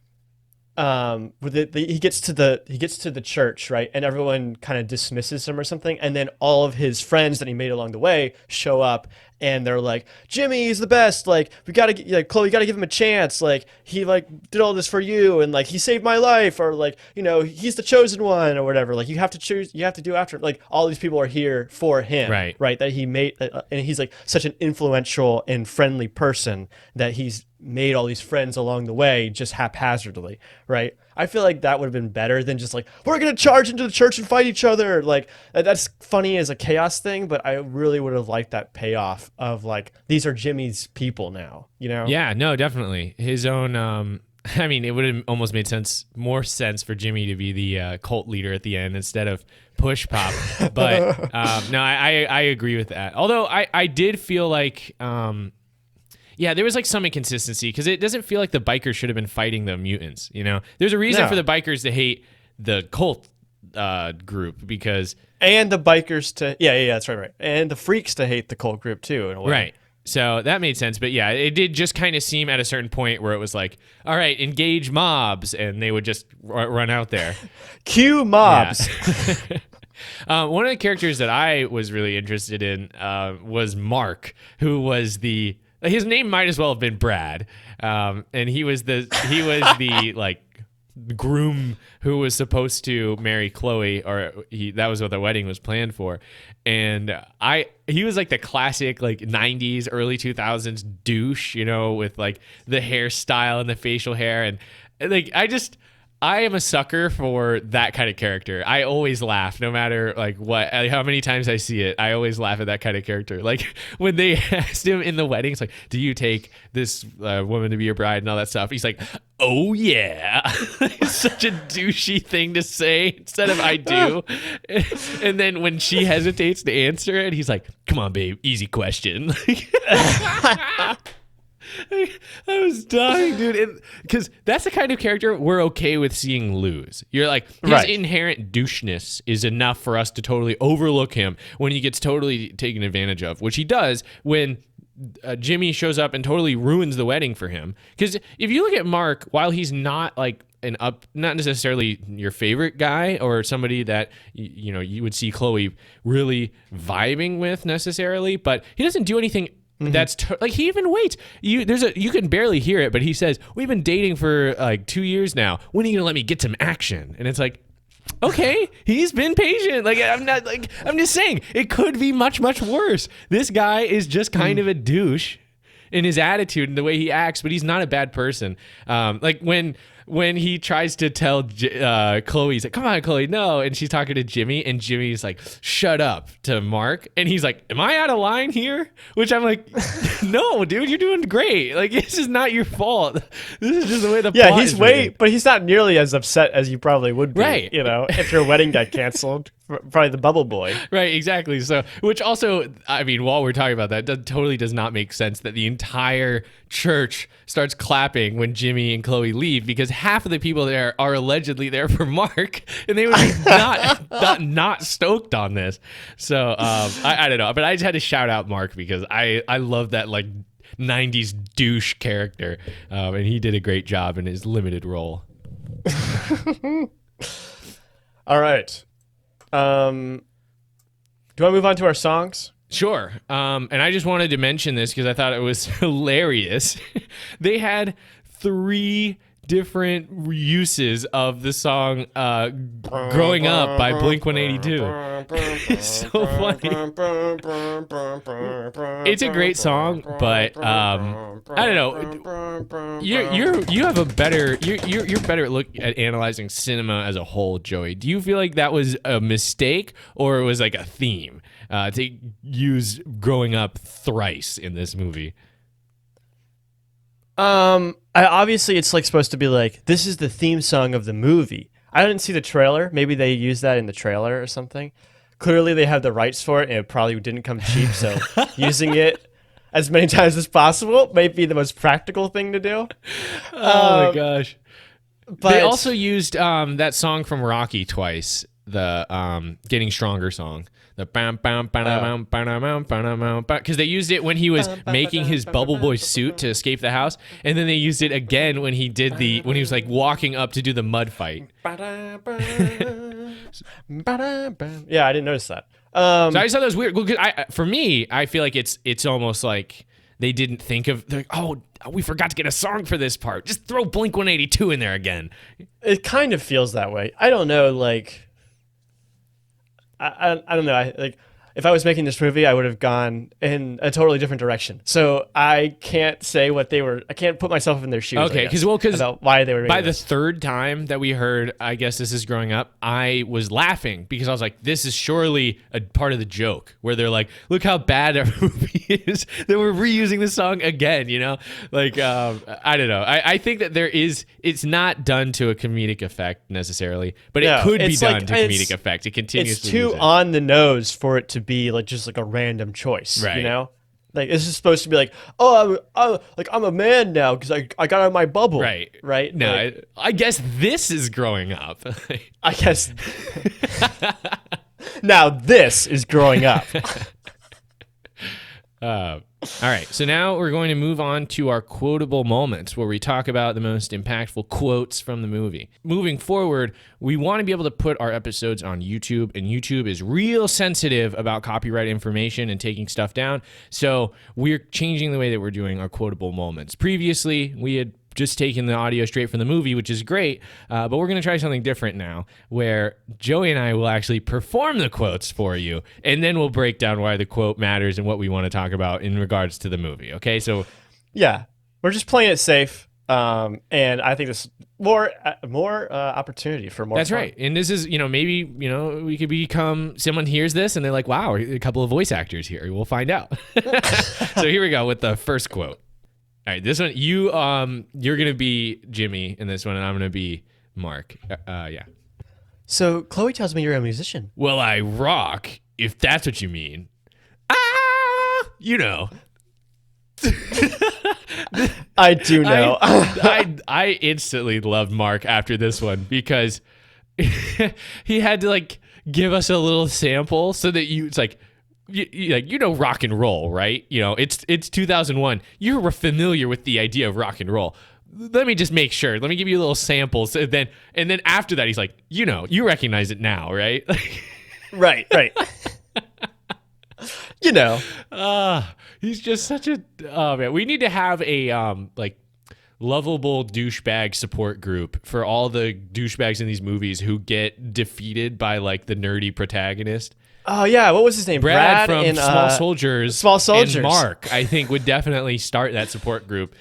Speaker 2: he gets to the church, right, and everyone kind of dismisses him or something, and then all of his friends that he made along the way show up, and they're like, Jimmy, he's the best, like, we gotta, like, Chloe, you gotta give him a chance, like, he like did all this for you, and like he saved my life, or like, you know, he's the chosen one, or whatever. Like, you have to do after, like, all these people are here for him, right, that he made, and he's like such an influential and friendly person that he's made all these friends along the way just haphazardly, right? I feel like that would have been better than just like, we're gonna charge into the church and fight each other. Like, that's funny as a chaos thing, but I really would have liked that payoff of like, these are Jimmy's people now, you know?
Speaker 1: Yeah, no, definitely his own. I mean, it would have almost made more sense for Jimmy to be the cult leader at the end instead of Push Pop. But no, I agree with that. Although I did feel like. Yeah, there was like some inconsistency, because it doesn't feel like the bikers should have been fighting the mutants. You know, there's a reason for the bikers to hate the cult group, because
Speaker 2: and the bikers to that's right, and the freaks to hate the cult group too, in a way.
Speaker 1: Right. So that made sense, but yeah, it did just kind of seem at a certain point where it was like, all right, engage mobs, and they would just run out there.
Speaker 2: Cue mobs.
Speaker 1: Yeah. One of the characters that I was really interested in was Mark, who was his name might as well have been Brad, and he was the like groom who was supposed to marry Chloe, or that was what the wedding was planned for, and he was like the classic like 90s early 2000s douche, you know, with like the hairstyle and the facial hair, and like I am a sucker for that kind of character. I always laugh, no matter like how many times I see it. I always laugh at that kind of character. Like when they asked him in the wedding, it's like, "Do you take this woman to be your bride?" and all that stuff. He's like, "Oh yeah." It's such a douchey thing to say instead of "I do." And then when she hesitates to answer it, he's like, "Come on, babe, easy question." I was dying, dude, because that's the kind of character we're okay with seeing lose. You're like, his inherent doucheness is enough for us to totally overlook him when he gets totally taken advantage of, which he does when Jimmy shows up and totally ruins the wedding for him. Because if you look at Mark, while he's not like not necessarily your favorite guy or somebody that you would see Chloe really vibing with necessarily, but he doesn't do anything that's like he even waits. You can barely hear it, but he says, "We've been dating for like 2 years now. When are you gonna let me get some action?" And it's like, okay, he's been patient. Like I'm just saying it could be much, much worse. This guy is just kind of a douche in his attitude and the way he acts, but he's not a bad person. Like when he tries to tell Chloe, he's like, "Come on, Chloe, no," and she's talking to Jimmy, and Jimmy's like, "Shut up," to Mark, and he's like, "Am I out of line here?" Which I'm like, "No, dude, you're doing great. Like, this is not your fault. This is just the way the plot is written."
Speaker 2: But he's not nearly as upset as you probably would be.
Speaker 1: Right.
Speaker 2: If your wedding got canceled, probably the bubble boy.
Speaker 1: Right, exactly. So, which also, I mean, while we're talking about that, that totally does not make sense that the entire church starts clapping when Jimmy and Chloe leave, because half of the people there are allegedly there for Mark, and they would be not stoked on this. So, I don't know, but I just had to shout out Mark because I love that like 90s douche character, and he did a great job in his limited role.
Speaker 2: All right. Do you want to move on to our songs?
Speaker 1: Sure. And I just wanted to mention this because I thought it was hilarious. They had 3 different uses of the song Growing Up by Blink-182. It's so funny. It's a great song, but I don't know. You have a better you're better look at analyzing cinema as a whole, Joey. Do you feel like that was a mistake or it was like a theme to use Growing Up thrice in this movie?
Speaker 2: Obviously it's like supposed to be like, this is the theme song of the movie. I didn't see the trailer. Maybe they used that in the trailer or something. Clearly they have the rights for it and it probably didn't come cheap, so using it as many times as possible may be the most practical thing to do.
Speaker 1: Oh my gosh.
Speaker 2: But
Speaker 1: they also used that song from Rocky twice, the Getting Stronger song. The bam bam bam bam bam, because they used it when he was making his Bubble Boy suit to escape the house, and then they used it again when he was like walking up to do the mud fight.
Speaker 2: Yeah, I didn't notice that.
Speaker 1: So I just thought that was weird. Well, for me, I feel like it's almost like they didn't think of, like, oh, we forgot to get a song for this part. Just throw Blink-182 in there again.
Speaker 2: It kind of feels that way. I don't know, like. I don't know. If I was making this movie, I would have gone in a totally different direction. So I can't say what they were. I can't put myself in their shoes.
Speaker 1: Okay, because
Speaker 2: about why they were.
Speaker 1: By the third time that we heard, I guess this is Growing Up, I was laughing because I was like, this is surely a part of the joke where they're like, look how bad our movie is that we're reusing the song again. You know, like I don't know. I think that it's not done to a comedic effect necessarily, but it could be done to comedic effect. It continues.
Speaker 2: It's too on the nose for it to be like just like a random choice,
Speaker 1: right?
Speaker 2: You know, like this is supposed to be like, oh, I'm a man now because I got out of my bubble, right?
Speaker 1: No,
Speaker 2: like,
Speaker 1: I guess this is Growing Up.
Speaker 2: I guess now this is Growing Up.
Speaker 1: All right, so now we're going to move on to our quotable moments where we talk about the most impactful quotes from the movie. Moving forward, we want to be able to put our episodes on YouTube, and YouTube is real sensitive about copyright information and taking stuff down, so we're changing the way that we're doing our quotable moments. Previously, we had just taken the audio straight from the movie, which is great, but we're going to try something different now, where Joey and I will actually perform the quotes for you, and then we'll break down why the quote matters and what we want to talk about in regards to the movie, okay? So,
Speaker 2: yeah, we're just playing it safe, and I think this more opportunity for more
Speaker 1: That's
Speaker 2: fun.
Speaker 1: right, and this is, maybe, we could become, someone hears this, and they're like, wow, a couple of voice actors here. We'll find out. So here we go with the first quote. All right, this one, you're gonna be Jimmy in this one, and I'm gonna be Mark. Yeah.
Speaker 2: So Chloe tells me you're a musician.
Speaker 1: Well, I rock, if that's what you mean.
Speaker 2: I do know.
Speaker 1: I instantly loved Mark after this one because he had to like give us a little sample so that it's like. Rock and roll, right? It's 2001. You're familiar with the idea of rock and roll. let me just make sure. Let me give you little samples. And then after that, he's like, you recognize it now, right?
Speaker 2: Right.
Speaker 1: He's just such a, oh man, we need to have a, like, lovable douchebag support group for all the douchebags in these movies who get defeated by like the nerdy protagonist.
Speaker 2: Oh yeah, what was his name?
Speaker 1: Brad from
Speaker 2: in,
Speaker 1: Small Soldiers.
Speaker 2: Small Soldiers.
Speaker 1: And Mark, I think, would definitely start that support group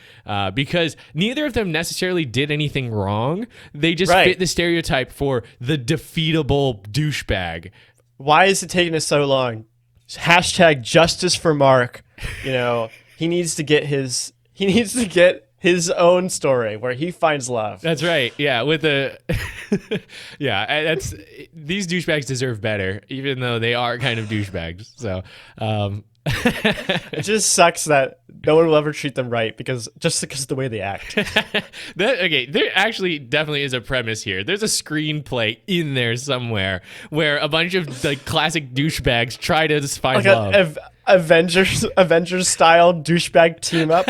Speaker 1: because neither of them necessarily did anything wrong. They just fit the stereotype for the defeatable douchebag.
Speaker 2: Why is it taking us so long? Hashtag justice for Mark. He needs to get his own story where he finds love.
Speaker 1: That's right. Yeah, with the these douchebags deserve better, even though they are kind of douchebags. So
Speaker 2: it just sucks that no one will ever treat them right because of the way they act.
Speaker 1: There actually definitely is a premise here. There's a screenplay in there somewhere where a bunch of like classic douchebags try to find love.
Speaker 2: Avengers style douchebag team up.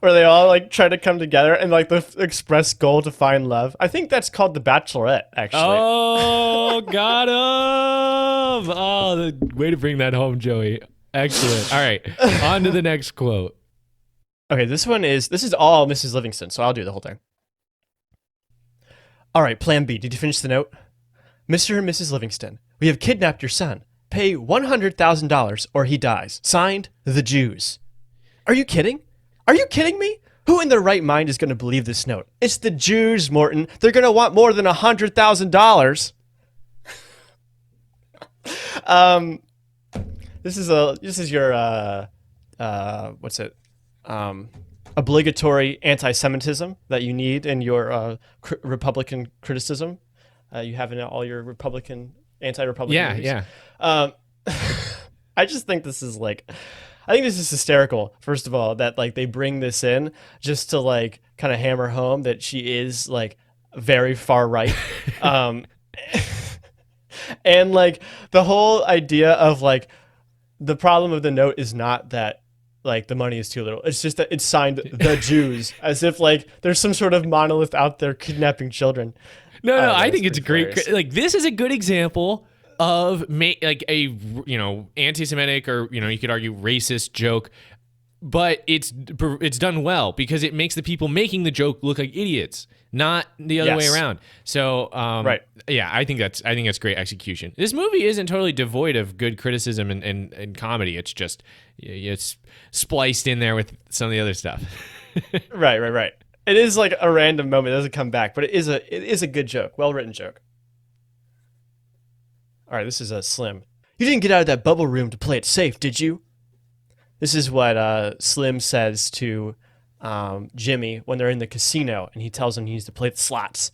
Speaker 2: Where they all like try to come together and like the express goal to find love. I think that's called The Bachelorette, actually.
Speaker 1: Oh, got him! Oh, the way to bring that home, Joey. Excellent. All right, on to the next quote.
Speaker 2: Okay, this is all Mrs. Livingston, so I'll do the whole thing. All right, Plan B. Did you finish the note? Mr. and Mrs. Livingston, we have kidnapped your son. Pay $100,000 or he dies. Signed, the Jews. Are you kidding? Are you kidding me? Who in their right mind is going to believe this note? It's the Jews, Morton. They're going to want more than $100,000. This is your obligatory anti-Semitism that you need in your Republican criticism. You have in all your anti-Republican movies.
Speaker 1: Yeah.
Speaker 2: I just think this is I think this is hysterical, first of all, that like they bring this in just to like kind of hammer home that she is like very far right. And like the whole idea of like the problem of the note is not that like the money is too little. It's just that it's signed the Jews as if like there's some sort of monolith out there kidnapping children.
Speaker 1: No, I think it's a great, like this is a good example of like a anti-Semitic or you could argue racist joke, but it's done well because it makes the people making the joke look like idiots, not the other way around. So yeah, I think that's great execution. This movie isn't totally devoid of good criticism and comedy. It's just it's spliced in there with some of the other stuff.
Speaker 2: Right. It is like a random moment. It doesn't come back, but it is a good joke, well written joke. All right, this is a Slim. You didn't get out of that bubble room to play it safe, did you? This is what Slim says to Jimmy when they're in the casino, and he tells him he needs to play the slots,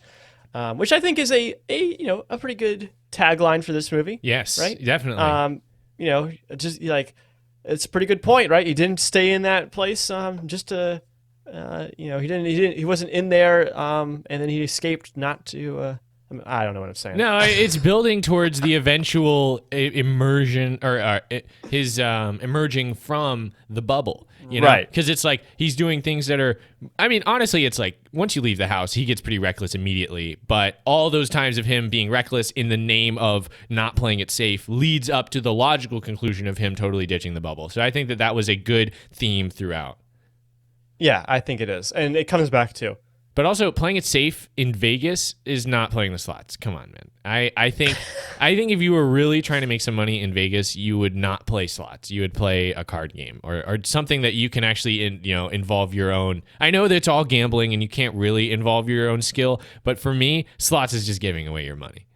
Speaker 2: which I think is a pretty good tagline for this movie.
Speaker 1: Yes,
Speaker 2: right,
Speaker 1: definitely.
Speaker 2: Just like it's a pretty good point, right? He didn't stay in that place just to, he wasn't in there, and then he escaped not to. I don't know what I'm saying.
Speaker 1: No, it's building towards the eventual immersion or his emerging from the bubble,
Speaker 2: right?
Speaker 1: Because it's like he's doing things that are, I mean, honestly, it's like once you leave the house, he gets pretty reckless immediately. But all those times of him being reckless in the name of not playing it safe leads up to the logical conclusion of him totally ditching the bubble. So I think that was a good theme throughout.
Speaker 2: Yeah, I think it is, and it comes back to.
Speaker 1: But also, playing it safe in Vegas is not playing the slots. Come on, man. I think if you were really trying to make some money in Vegas, you would not play slots. You would play a card game or something that you can actually involve your own. I know that it's all gambling and you can't really involve your own skill, but for me, slots is just giving away your money.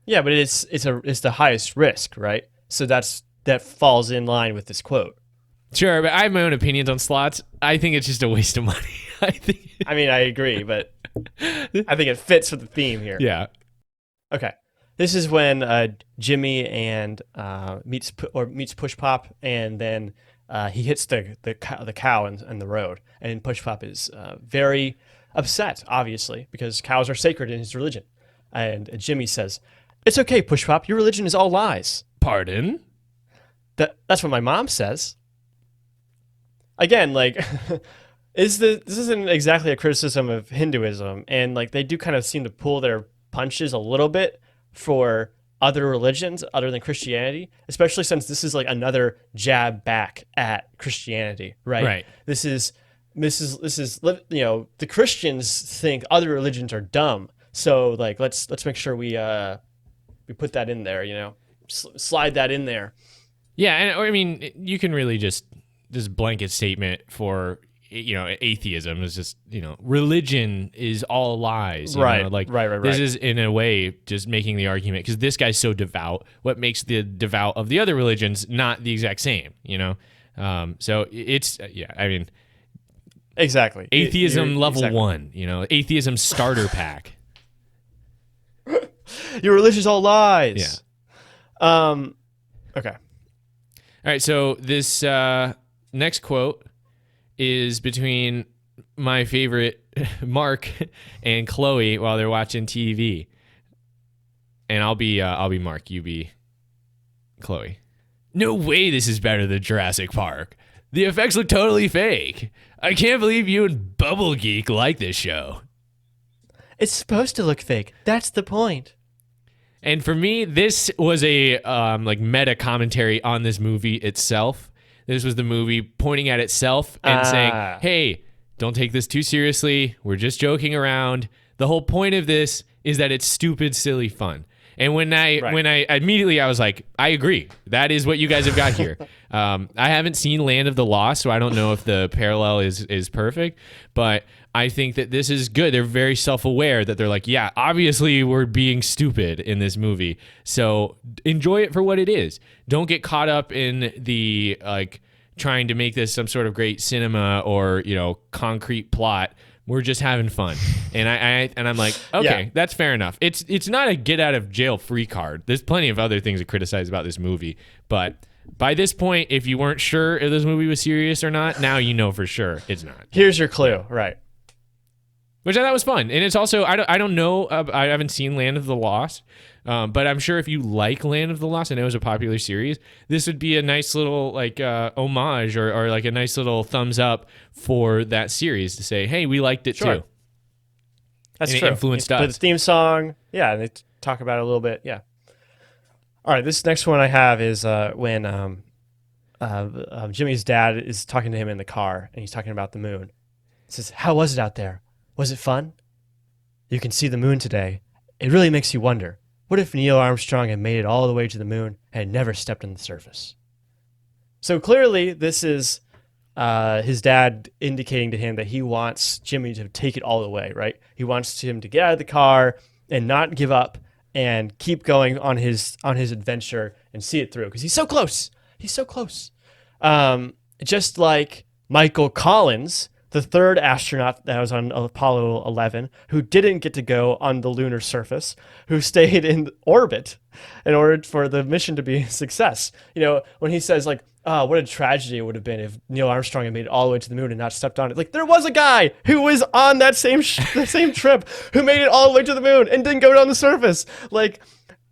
Speaker 2: Yeah, but it's the highest risk, right? So that falls in line with this quote.
Speaker 1: Sure, but I have my own opinions on slots. I think it's just a waste of money.
Speaker 2: I mean, I agree, but I think it fits with the theme here.
Speaker 1: Yeah.
Speaker 2: Okay. This is when Jimmy and meets Push Pop, and then he hits the cow in the road, and Push Pop is very upset, obviously, because cows are sacred in his religion. And Jimmy says, "It's okay, Push Pop. Your religion is all lies."
Speaker 1: Pardon?
Speaker 2: That's what my mom says. Again, like This isn't exactly a criticism of Hinduism, and like they do kind of seem to pull their punches a little bit for other religions other than Christianity, especially since this is like another jab back at Christianity, right?
Speaker 1: Right.
Speaker 2: This is the Christians think other religions are dumb, so like let's make sure we put that in there, slide that in there.
Speaker 1: Yeah, and I mean, you can really just this blanket statement for atheism is just religion is all lies.
Speaker 2: Right.
Speaker 1: Like
Speaker 2: Right.
Speaker 1: this is in a way just making the argument because this guy's so devout. What makes the devout of the other religions not the exact same? So it's I mean,
Speaker 2: exactly
Speaker 1: atheism
Speaker 2: You're-
Speaker 1: level
Speaker 2: exactly.
Speaker 1: 1. Atheism starter pack.
Speaker 2: Your religion's all lies. Okay.
Speaker 1: All right, so this next quote is between my favorite Mark and Chloe while they're watching TV. And I'll be Mark, you be Chloe. No way this is better than Jurassic Park. The effects look totally fake. I can't believe you and Bubble Geek like this show.
Speaker 2: It's supposed to look fake. That's the point.
Speaker 1: And for me, this was a like meta commentary on this movie itself. This was the movie pointing at itself and saying, "Hey, don't take this too seriously. We're just joking around. The whole point of this is that it's stupid, silly fun." And when I immediately I was like, I agree. That is what you guys have got here. I haven't seen Land of the Lost, so I don't know if the parallel is perfect, but I think that this is good. They're very self-aware that they're like, yeah, obviously we're being stupid in this movie. So enjoy it for what it is. Don't get caught up in the like trying to make this some sort of great cinema or, concrete plot. We're just having fun. And I'm like, okay,
Speaker 2: Yeah.
Speaker 1: that's fair enough. It's not a get out of jail free card. There's plenty of other things to criticize about this movie, but by this point, if you weren't sure if this movie was serious or not, now you know for sure it's not.
Speaker 2: Here's your clue. Right.
Speaker 1: Which I thought was fun. And it's also, I don't know, I haven't seen Land of the Lost, but I'm sure if you like Land of the Lost, I know it's a popular series, this would be a nice little like homage or like a nice little thumbs up for that series to say, hey, we liked it
Speaker 2: Sure.
Speaker 1: too.
Speaker 2: That's
Speaker 1: And it
Speaker 2: true.
Speaker 1: influenced
Speaker 2: Play the
Speaker 1: us.
Speaker 2: theme song. Yeah, and they talk about it a little bit. Yeah. All right, this next one I have is when Jimmy's dad is talking to him in the car, and he's talking about the moon. He says, "How was it out there? Was it fun? You can see the moon today. It really makes you wonder. What if Neil Armstrong had made it all the way to the moon and had never stepped on the surface?" So clearly, this is his dad indicating to him that he wants Jimmy to take it all the way, right? He wants him to get out of the car and not give up and keep going on his adventure and see it through because he's so close. He's so close. Just like Michael Collins, the third astronaut that was on Apollo 11, who didn't get to go on the lunar surface, who stayed in orbit in order for the mission to be a success. When he says like, "Oh, what a tragedy it would have been if Neil Armstrong had made it all the way to the moon and not stepped on it." Like, there was a guy who was on that same the same trip who made it all the way to the moon and didn't go down the surface. Like,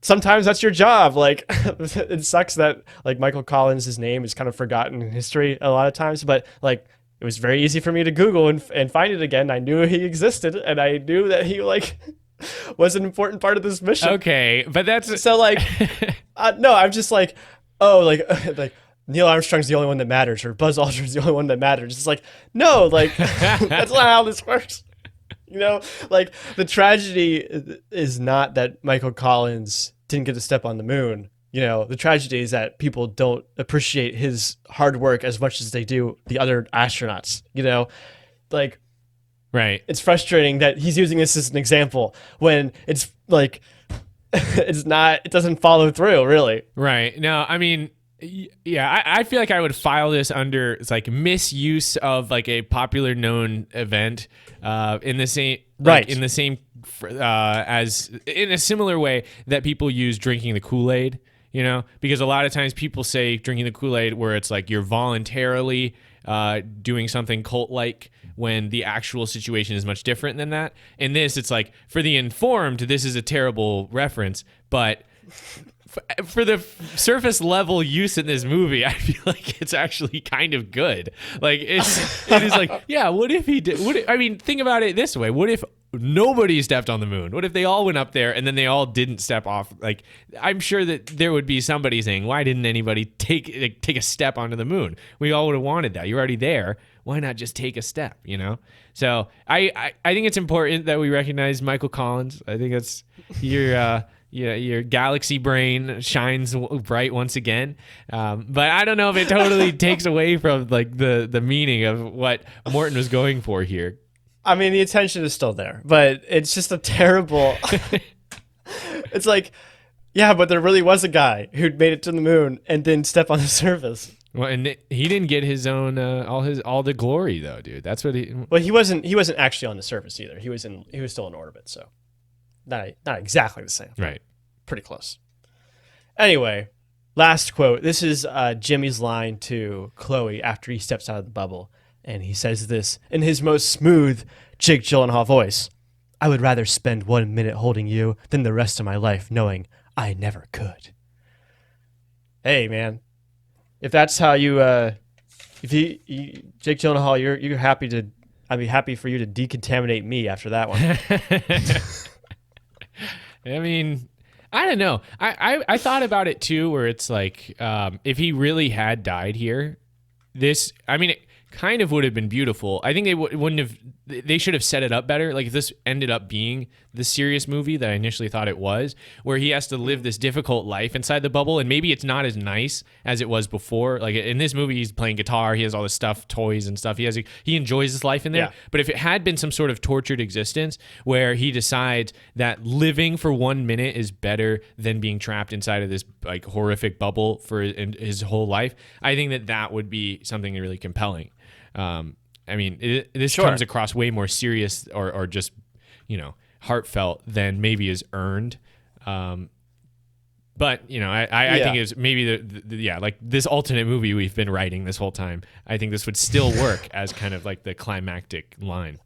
Speaker 2: sometimes that's your job. Like, it sucks that like Michael Collins' name is kind of forgotten in history a lot of times, but like it was very easy for me to Google and find it again. I knew he existed, and I knew that he like was an important part of this mission.
Speaker 1: Okay, but that's
Speaker 2: So like, no, I'm just like, oh, like Neil Armstrong's the only one that matters, or Buzz Aldrin's the only one that matters. It's like, no, like that's not how this works. Like the tragedy is not that Michael Collins didn't get to step on the moon. The tragedy is that people don't appreciate his hard work as much as they do the other astronauts. Like,
Speaker 1: right.
Speaker 2: it's frustrating that he's using this as an example when it's like it doesn't follow through really.
Speaker 1: Right. No, I mean, yeah, I feel like I would file this under it's like misuse of like a popular known event in the same
Speaker 2: Right.
Speaker 1: in the same as in a similar way that people use drinking the Kool-Aid, because a lot of times people say drinking the Kool-Aid where it's like you're voluntarily doing something cult-like when the actual situation is much different than that. In this, it's like for the informed, this is a terrible reference, but for the surface level use in this movie, I feel like it's actually kind of good. Like it is like, yeah, what if he did? I mean, think about it this way. What if nobody stepped on the moon? What if they all went up there and then they all didn't step off? Like, I'm sure that there would be somebody saying, why didn't anybody take a step onto the moon? We all would have wanted that. You're already there. Why not just take a step, you know? So I think it's important that we recognize Michael Collins. I think that's your galaxy brain shines bright once again. But I don't know if it totally takes away from like the meaning of what Morton was going for here.
Speaker 2: I mean, the attention is still there, but it's just a terrible. It's like, yeah, but there really was a guy who'd made it to the moon and didn't step on the surface.
Speaker 1: Well, and he didn't get his own all the glory though, dude. That's what he.
Speaker 2: Well, he wasn't actually on the surface either. He was still in orbit, so not exactly the same.
Speaker 1: Right.
Speaker 2: Pretty close. Anyway, last quote. This is Jimmy's line to Chloe after he steps out of the bubble. And he says this in his most smooth Jake Gyllenhaal voice. I would rather spend 1 minute holding you than the rest of my life knowing I never could. Hey, man. If that's how you, Jake Gyllenhaal, you're happy to, I'd be happy for you to decontaminate me after that one.
Speaker 1: I mean, I don't know. I thought about it too, where it's like, if he really had died here, it kind of would have been beautiful. I think they should have set it up better. Like if this ended up being the serious movie that I initially thought it was, where he has to live this difficult life inside the bubble, and maybe it's not as nice as it was before. Like in this movie, he's playing guitar, he has all this stuff, toys and stuff. He enjoys his life in there. Yeah. But if it had been some sort of tortured existence where he decides that living for 1 minute is better than being trapped inside of this like horrific bubble for his whole life, I think that would be something really compelling. I mean, this comes across way more serious or just, heartfelt than maybe is earned. But, I think it's maybe like this alternate movie we've been writing this whole time. I think this would still work as kind of like the climactic line.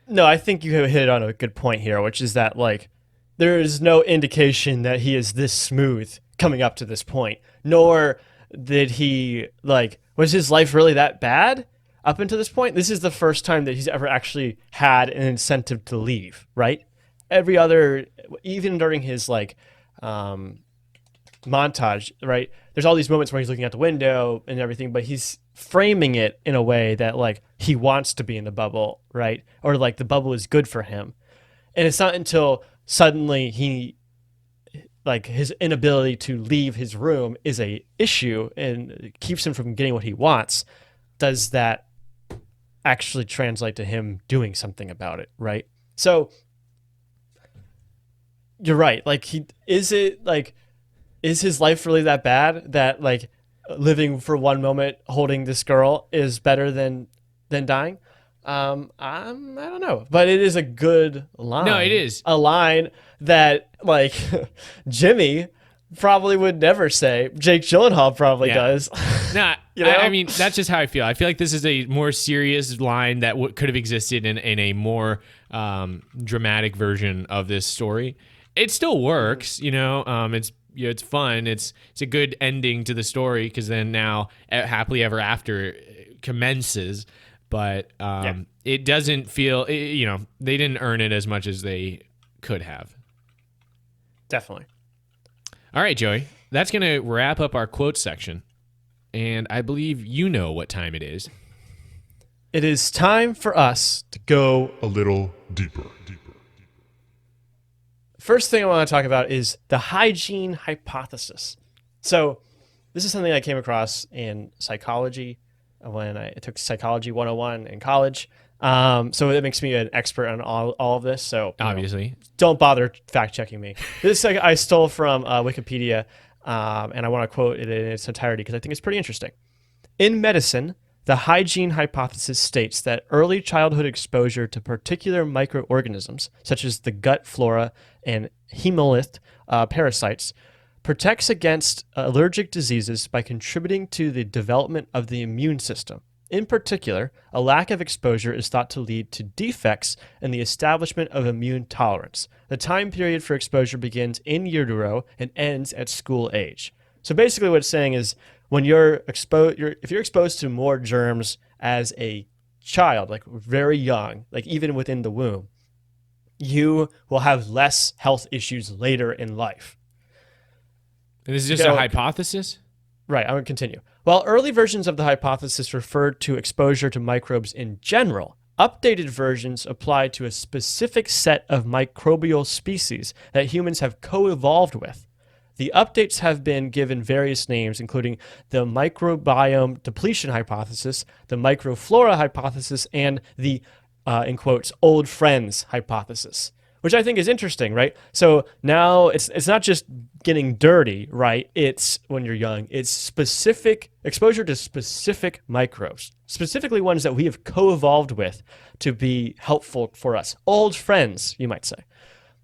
Speaker 2: No, I think you hit on a good point here, which is that like there is no indication that he is this smooth coming up to this point, nor did he was his life really that bad? Up until this point, this is the first time that he's ever actually had an incentive to leave, right? Every other, even during his montage, right? There's all these moments where he's looking out the window and everything, but he's framing it in a way that he wants to be in the bubble, right? Or the bubble is good for him. And it's not until suddenly his inability to leave his room is a issue and keeps him from getting what he wants. Does that actually translate to him doing something about it, right? So you're right. Is his life really that bad that living for 1 moment holding this girl is better than dying? I don't know, but it is a good line.
Speaker 1: No, it is
Speaker 2: a line that Jimmy probably would never say. Jake Gyllenhaal probably does.
Speaker 1: Nah, I mean, that's just how I feel. I feel like this is a more serious line that could have existed in a more dramatic version of this story. It still works, it's fun. It's a good ending to the story because then now Happily Ever After commences. But it doesn't feel, they didn't earn it as much as they could have.
Speaker 2: Definitely.
Speaker 1: All right, Joey, that's going to wrap up our quote section. And I believe you know what time it is.
Speaker 2: It is time for us to go
Speaker 3: a little deeper.
Speaker 2: First thing I want to talk about is the hygiene hypothesis. So this is something I came across in psychology when I took Psychology 101 in college. So it makes me an expert on all of this. So
Speaker 1: obviously,
Speaker 2: don't bother fact checking me. This I stole from Wikipedia, and I want to quote it in its entirety because I think it's pretty interesting. In medicine, the hygiene hypothesis states that early childhood exposure to particular microorganisms, such as the gut flora and hemolymph parasites, protects against allergic diseases by contributing to the development of the immune system. In particular, a lack of exposure is thought to lead to defects in the establishment of immune tolerance. The time period for exposure begins in utero and ends at school age. So basically what it's saying is when if you're exposed to more germs as a child, like very young, like even within the womb, you will have less health issues later in life.
Speaker 1: And this is just a hypothesis?
Speaker 2: Right, I'm going to continue. While early versions of the hypothesis referred to exposure to microbes in general, updated versions apply to a specific set of microbial species that humans have co-evolved with. The updates have been given various names, including the microbiome depletion hypothesis, the microflora hypothesis, and the, in quotes, old friends hypothesis, which I think is interesting, right? So now it's not just getting dirty, right? It's when you're young, it's specific exposure to specific microbes, specifically ones that we have co-evolved with to be helpful for us. Old friends, you might say.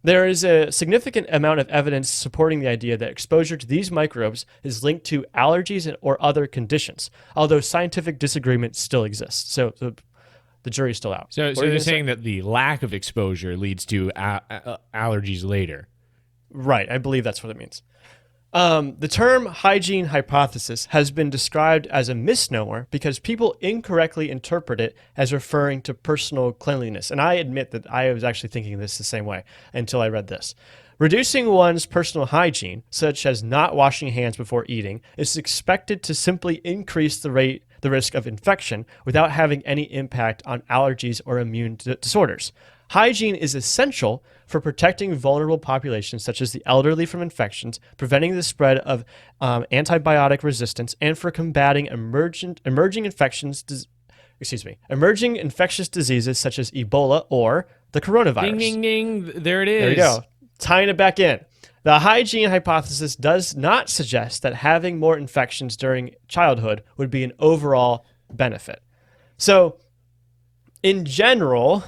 Speaker 2: There is a significant amount of evidence supporting the idea that exposure to these microbes is linked to allergies or other conditions, although scientific disagreement still exists. So the jury's still out.
Speaker 1: So they're saying that the lack of exposure leads to allergies later.
Speaker 2: Right, I believe that's what it means. The term hygiene hypothesis has been described as a misnomer because people incorrectly interpret it as referring to personal cleanliness. And I admit that I was actually thinking this the same way until I read this. Reducing one's personal hygiene, such as not washing hands before eating, is expected to simply increase the risk of infection without having any impact on allergies or immune disorders. Hygiene is essential for protecting vulnerable populations such as the elderly from infections, preventing the spread of antibiotic resistance, and for combating emerging infectious diseases such as Ebola or the coronavirus.
Speaker 1: Ding, ding, ding. There it is.
Speaker 2: There you go. Tying it back in. The hygiene hypothesis does not suggest that having more infections during childhood would be an overall benefit. So, in general,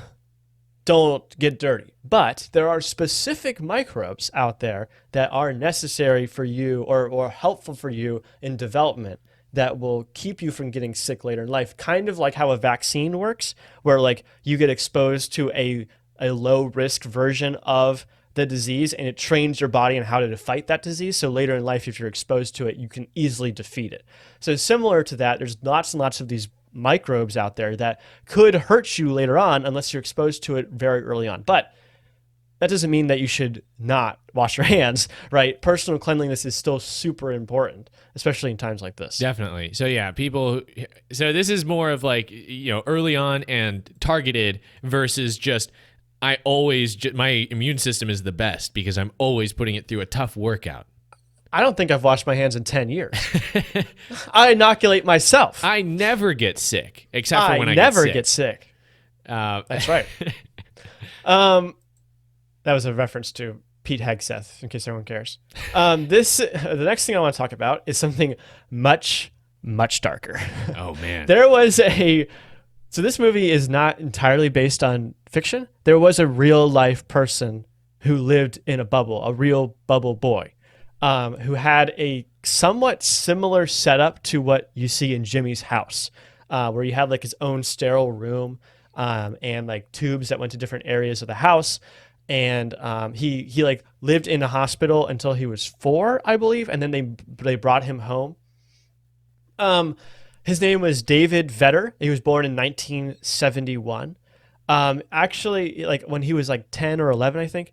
Speaker 2: don't get dirty. But there are specific microbes out there that are necessary for you or helpful for you in development that will keep you from getting sick later in life. Kind of like how a vaccine works, where like you get exposed to a low risk version of the disease and it trains your body on how to fight that disease. So later in life, if you're exposed to it, you can easily defeat it. So similar to that, there's lots and lots of these microbes out there that could hurt you later on unless you're exposed to it very early on. But that doesn't mean that you should not wash your hands, right? Personal cleanliness is still super important, especially in times like this.
Speaker 1: Definitely. So yeah, so this is more of like, early on and targeted versus just, my immune system is the best because I'm always putting it through a tough workout.
Speaker 2: I don't think I've washed my hands in 10 years. I inoculate myself.
Speaker 1: I never get sick, except for when I
Speaker 2: never
Speaker 1: get sick.
Speaker 2: That's right. That was a reference to Pete Hegseth, in case anyone cares. The next thing I want to talk about is something much, much darker.
Speaker 1: Oh, man.
Speaker 2: So this movie is not entirely based on fiction. There was a real life person who lived in a bubble, a real bubble boy, who had a somewhat similar setup to what you see in Jimmy's house, where he had like his own sterile room and like tubes that went to different areas of the house. And he like lived in a hospital until he was 4, I believe, and then they brought him home. His name was David Vetter. He was born in 1971. Actually, like when he was like 10 or 11, I think,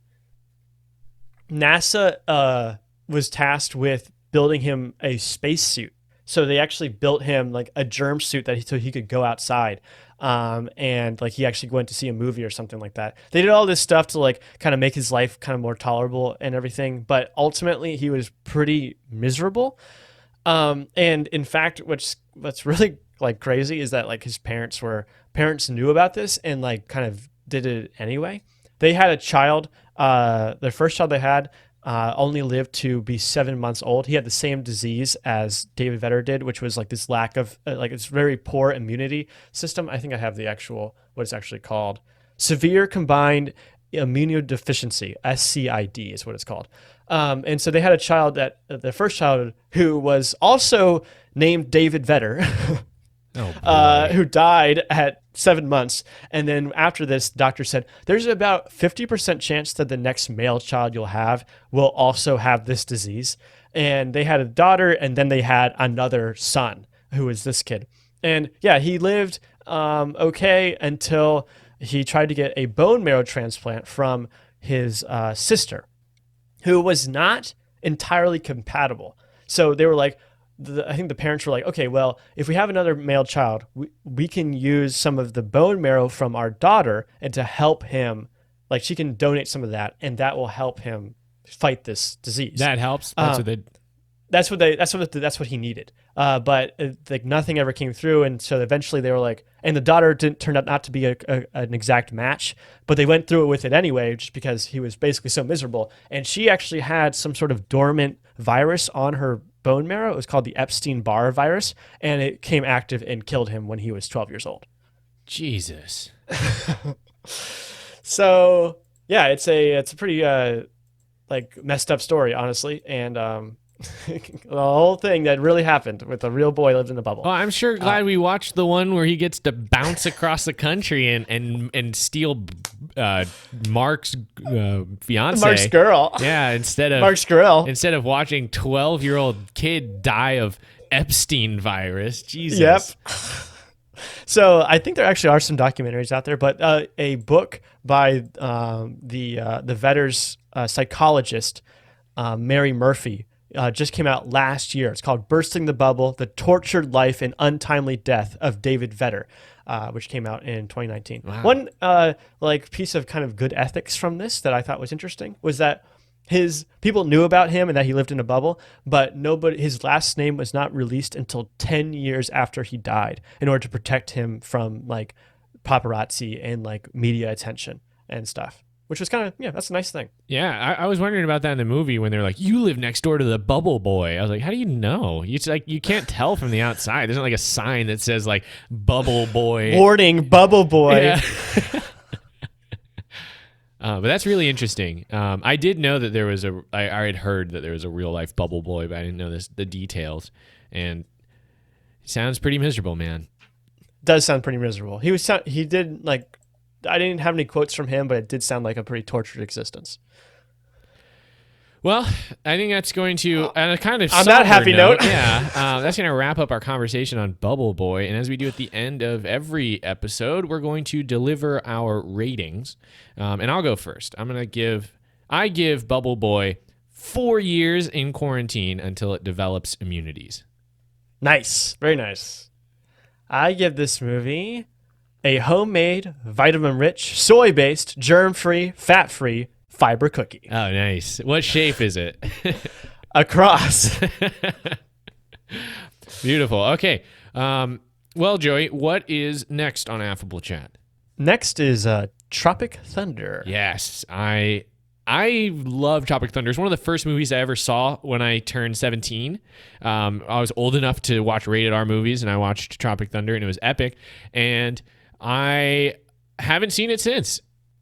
Speaker 2: NASA was tasked with building him a spacesuit. So they actually built him like a germ suit so he could go outside. And like he actually went to see a movie or something like that. They did all this stuff to like kind of make his life kind of more tolerable and everything. But ultimately, he was pretty miserable. And in fact, what's really like crazy is that like his parents knew about this and like kind of did it anyway. They had a child, their first child they had only lived to be 7 months old. He had the same disease as David Vetter did, which was like this lack of like it's very poor immunity system. I think I have what it's actually called. Severe combined immunodeficiency, SCID is what it's called. And so they had a child their first child who was also named David Vetter.
Speaker 1: boy.
Speaker 2: who died at 7 months. And then after this, the doctor said, there's about 50% chance that the next male child you'll have will also have this disease. And they had a daughter, and then they had another son, who was this kid. And yeah, he lived okay until he tried to get a bone marrow transplant from his sister, who was not entirely compatible. So they were like, I think the parents were like, okay, well, if we have another male child, we can use some of the bone marrow from our daughter and to help him, like she can donate some of that, and that will help him fight this disease.
Speaker 1: That helps. That's
Speaker 2: That's what he needed. But like nothing ever came through, and so eventually they were like, and the daughter didn't turn out not to be an exact match, but they went through it with it anyway, just because he was basically so miserable. And she actually had some sort of dormant virus on her bone marrow. It was called the Epstein-Barr virus, and it came active and killed him when he was 12 years old.
Speaker 1: Jesus.
Speaker 2: So yeah, it's a pretty like messed up story, honestly, and the whole thing that really happened with a real boy lived in a bubble.
Speaker 1: Well, I'm sure glad we watched the one where he gets to bounce across the country and steal Mark's fiance.
Speaker 2: Mark's girl.
Speaker 1: Yeah, instead
Speaker 2: Mark's girl.
Speaker 1: Instead of watching 12-year-old kid die of Epstein virus. Jesus.
Speaker 2: Yep. So I think there actually are some documentaries out there, but a book by the Vedder's psychologist, Mary Murphy, just came out last year. It's called Bursting the Bubble, The Tortured Life and Untimely Death of David Vedder, which came out in 2019.
Speaker 1: Wow.
Speaker 2: One like piece of kind of good ethics from this that I thought was interesting was that his people knew about him and that he lived in a bubble, but his last name was not released until 10 years after he died in order to protect him from like paparazzi and like media attention and stuff. Which was kind of, yeah, that's a nice thing.
Speaker 1: Yeah, I was wondering about that in the movie when they're like, you live next door to the Bubble Boy. I was like, how do you know? It's like you can't tell from the outside. There's not like a sign that says like Bubble Boy.
Speaker 2: Warning, Bubble Boy.
Speaker 1: Yeah. But that's really interesting. I did know that there was I had heard that there was a real life Bubble Boy, but I didn't know the details. And it sounds pretty miserable, man.
Speaker 2: Does sound pretty miserable. He did like, I didn't have any quotes from him, but it did sound like a pretty tortured existence.
Speaker 1: Well, I think that's going to, on a kind of
Speaker 2: on that happy note,
Speaker 1: yeah, that's going to wrap up our conversation on Bubble Boy. And as we do at the end of every episode, we're going to deliver our ratings. And I'll go first. I give Bubble Boy 4 years in quarantine until it develops immunities.
Speaker 2: Nice, very nice. I give this movie a homemade, vitamin-rich, soy-based, germ-free, fat-free fiber cookie.
Speaker 1: Oh, nice. What shape is it?
Speaker 2: A cross.
Speaker 1: Beautiful. Okay. Well, Joey, what is next on Affable Chat?
Speaker 2: Next is Tropic Thunder.
Speaker 1: Yes, I love Tropic Thunder. It's one of the first movies I ever saw when I turned 17. I was old enough to watch rated R movies, and I watched Tropic Thunder, and it was epic. And I haven't seen it since.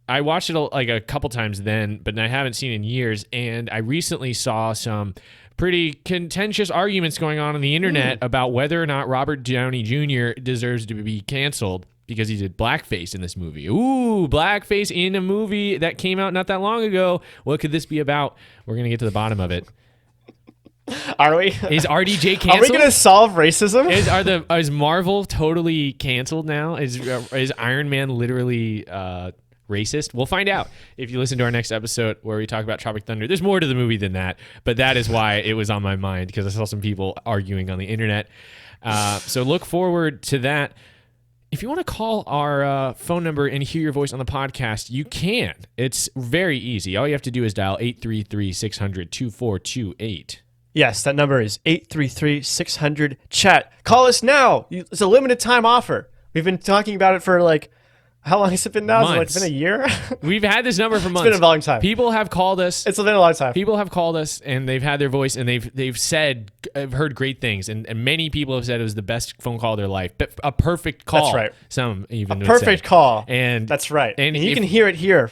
Speaker 1: I watched it like a couple times then, but I haven't seen it in years. And I recently saw some pretty contentious arguments going on the internet about whether or not Robert Downey Jr. deserves to be canceled because he did blackface in this movie. Ooh, blackface in a movie that came out not that long ago. What could this be about? We're going to get to the bottom of it.
Speaker 2: Are we?
Speaker 1: Is RDJ canceled?
Speaker 2: Are we going to solve racism?
Speaker 1: Is Marvel totally canceled now? Is Iron Man literally racist? We'll find out if you listen to our next episode where we talk about Tropic Thunder. There's more to the movie than that, but that is why it was on my mind because I saw some people arguing on the internet. So look forward to that. If you want to call our phone number and hear your voice on the podcast, you can. It's very easy. All you have to do is dial 833-600-2428.
Speaker 2: Yes, that number is 833-600-CHAT. Call us now. It's a limited time offer. We've been talking about it for like, how long has it been now?
Speaker 1: Months.
Speaker 2: Has it been a year?
Speaker 1: We've had this number for months.
Speaker 2: It's been a long time.
Speaker 1: People have called us.
Speaker 2: It's been a long time.
Speaker 1: People have called us and they've had their voice and they've said, I've heard great things. And many people have said it was the best phone call of their life. But a perfect call.
Speaker 2: That's right.
Speaker 1: Some even
Speaker 2: a perfect call.
Speaker 1: And
Speaker 2: that's right.
Speaker 1: And
Speaker 2: you can hear it here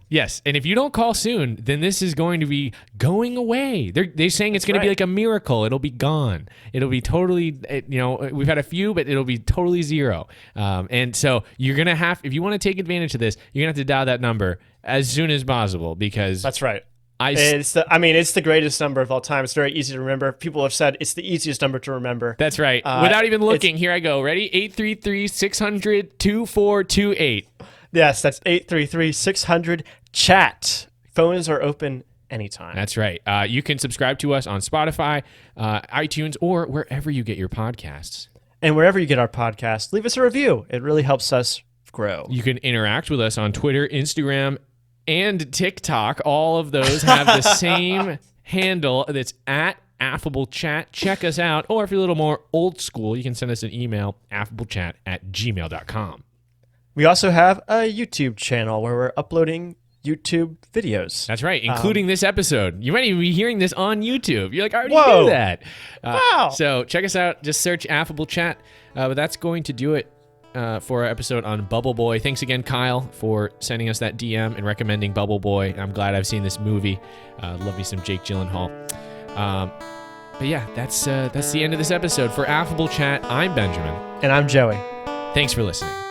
Speaker 1: Yes, and if you don't call soon, then this is going to be going away. They're saying it's going to be like a miracle. It'll be gone. It'll be totally, we've had a few, but it'll be totally zero. And so you're going to have, if you want to take advantage of this, you're going to have to dial that number as soon as possible because...
Speaker 2: That's right. It's the greatest number of all time. It's very easy to remember. People have said it's the easiest number to remember.
Speaker 1: That's right. Without even looking, here I go. Ready? 833-600-2428.
Speaker 2: Yes, that's 833-600-CHAT. Phones are open anytime.
Speaker 1: That's right. You can subscribe to us on Spotify, iTunes, or wherever you get your podcasts.
Speaker 2: And wherever you get our podcast, leave us a review. It really helps us grow.
Speaker 1: You can interact with us on Twitter, Instagram, and TikTok. All of those have the same handle. That's at Affable Chat. Check us out. Or if you're a little more old school, you can send us an email, affablechat@gmail.com.
Speaker 2: We also have a YouTube channel where we're uploading YouTube videos.
Speaker 1: That's right, including this episode. You might even be hearing this on YouTube. You're like, I already
Speaker 2: Whoa.
Speaker 1: knew that.
Speaker 2: Wow.
Speaker 1: So check us out. Just search Affable Chat. But that's going to do it for our episode on Bubble Boy. Thanks again, Kyle, for sending us that DM and recommending Bubble Boy. I'm glad I've seen this movie. Love me some Jake Gyllenhaal. But yeah, that's the end of this episode. For Affable Chat, I'm Benjamin.
Speaker 2: And I'm Joey.
Speaker 1: Thanks for listening.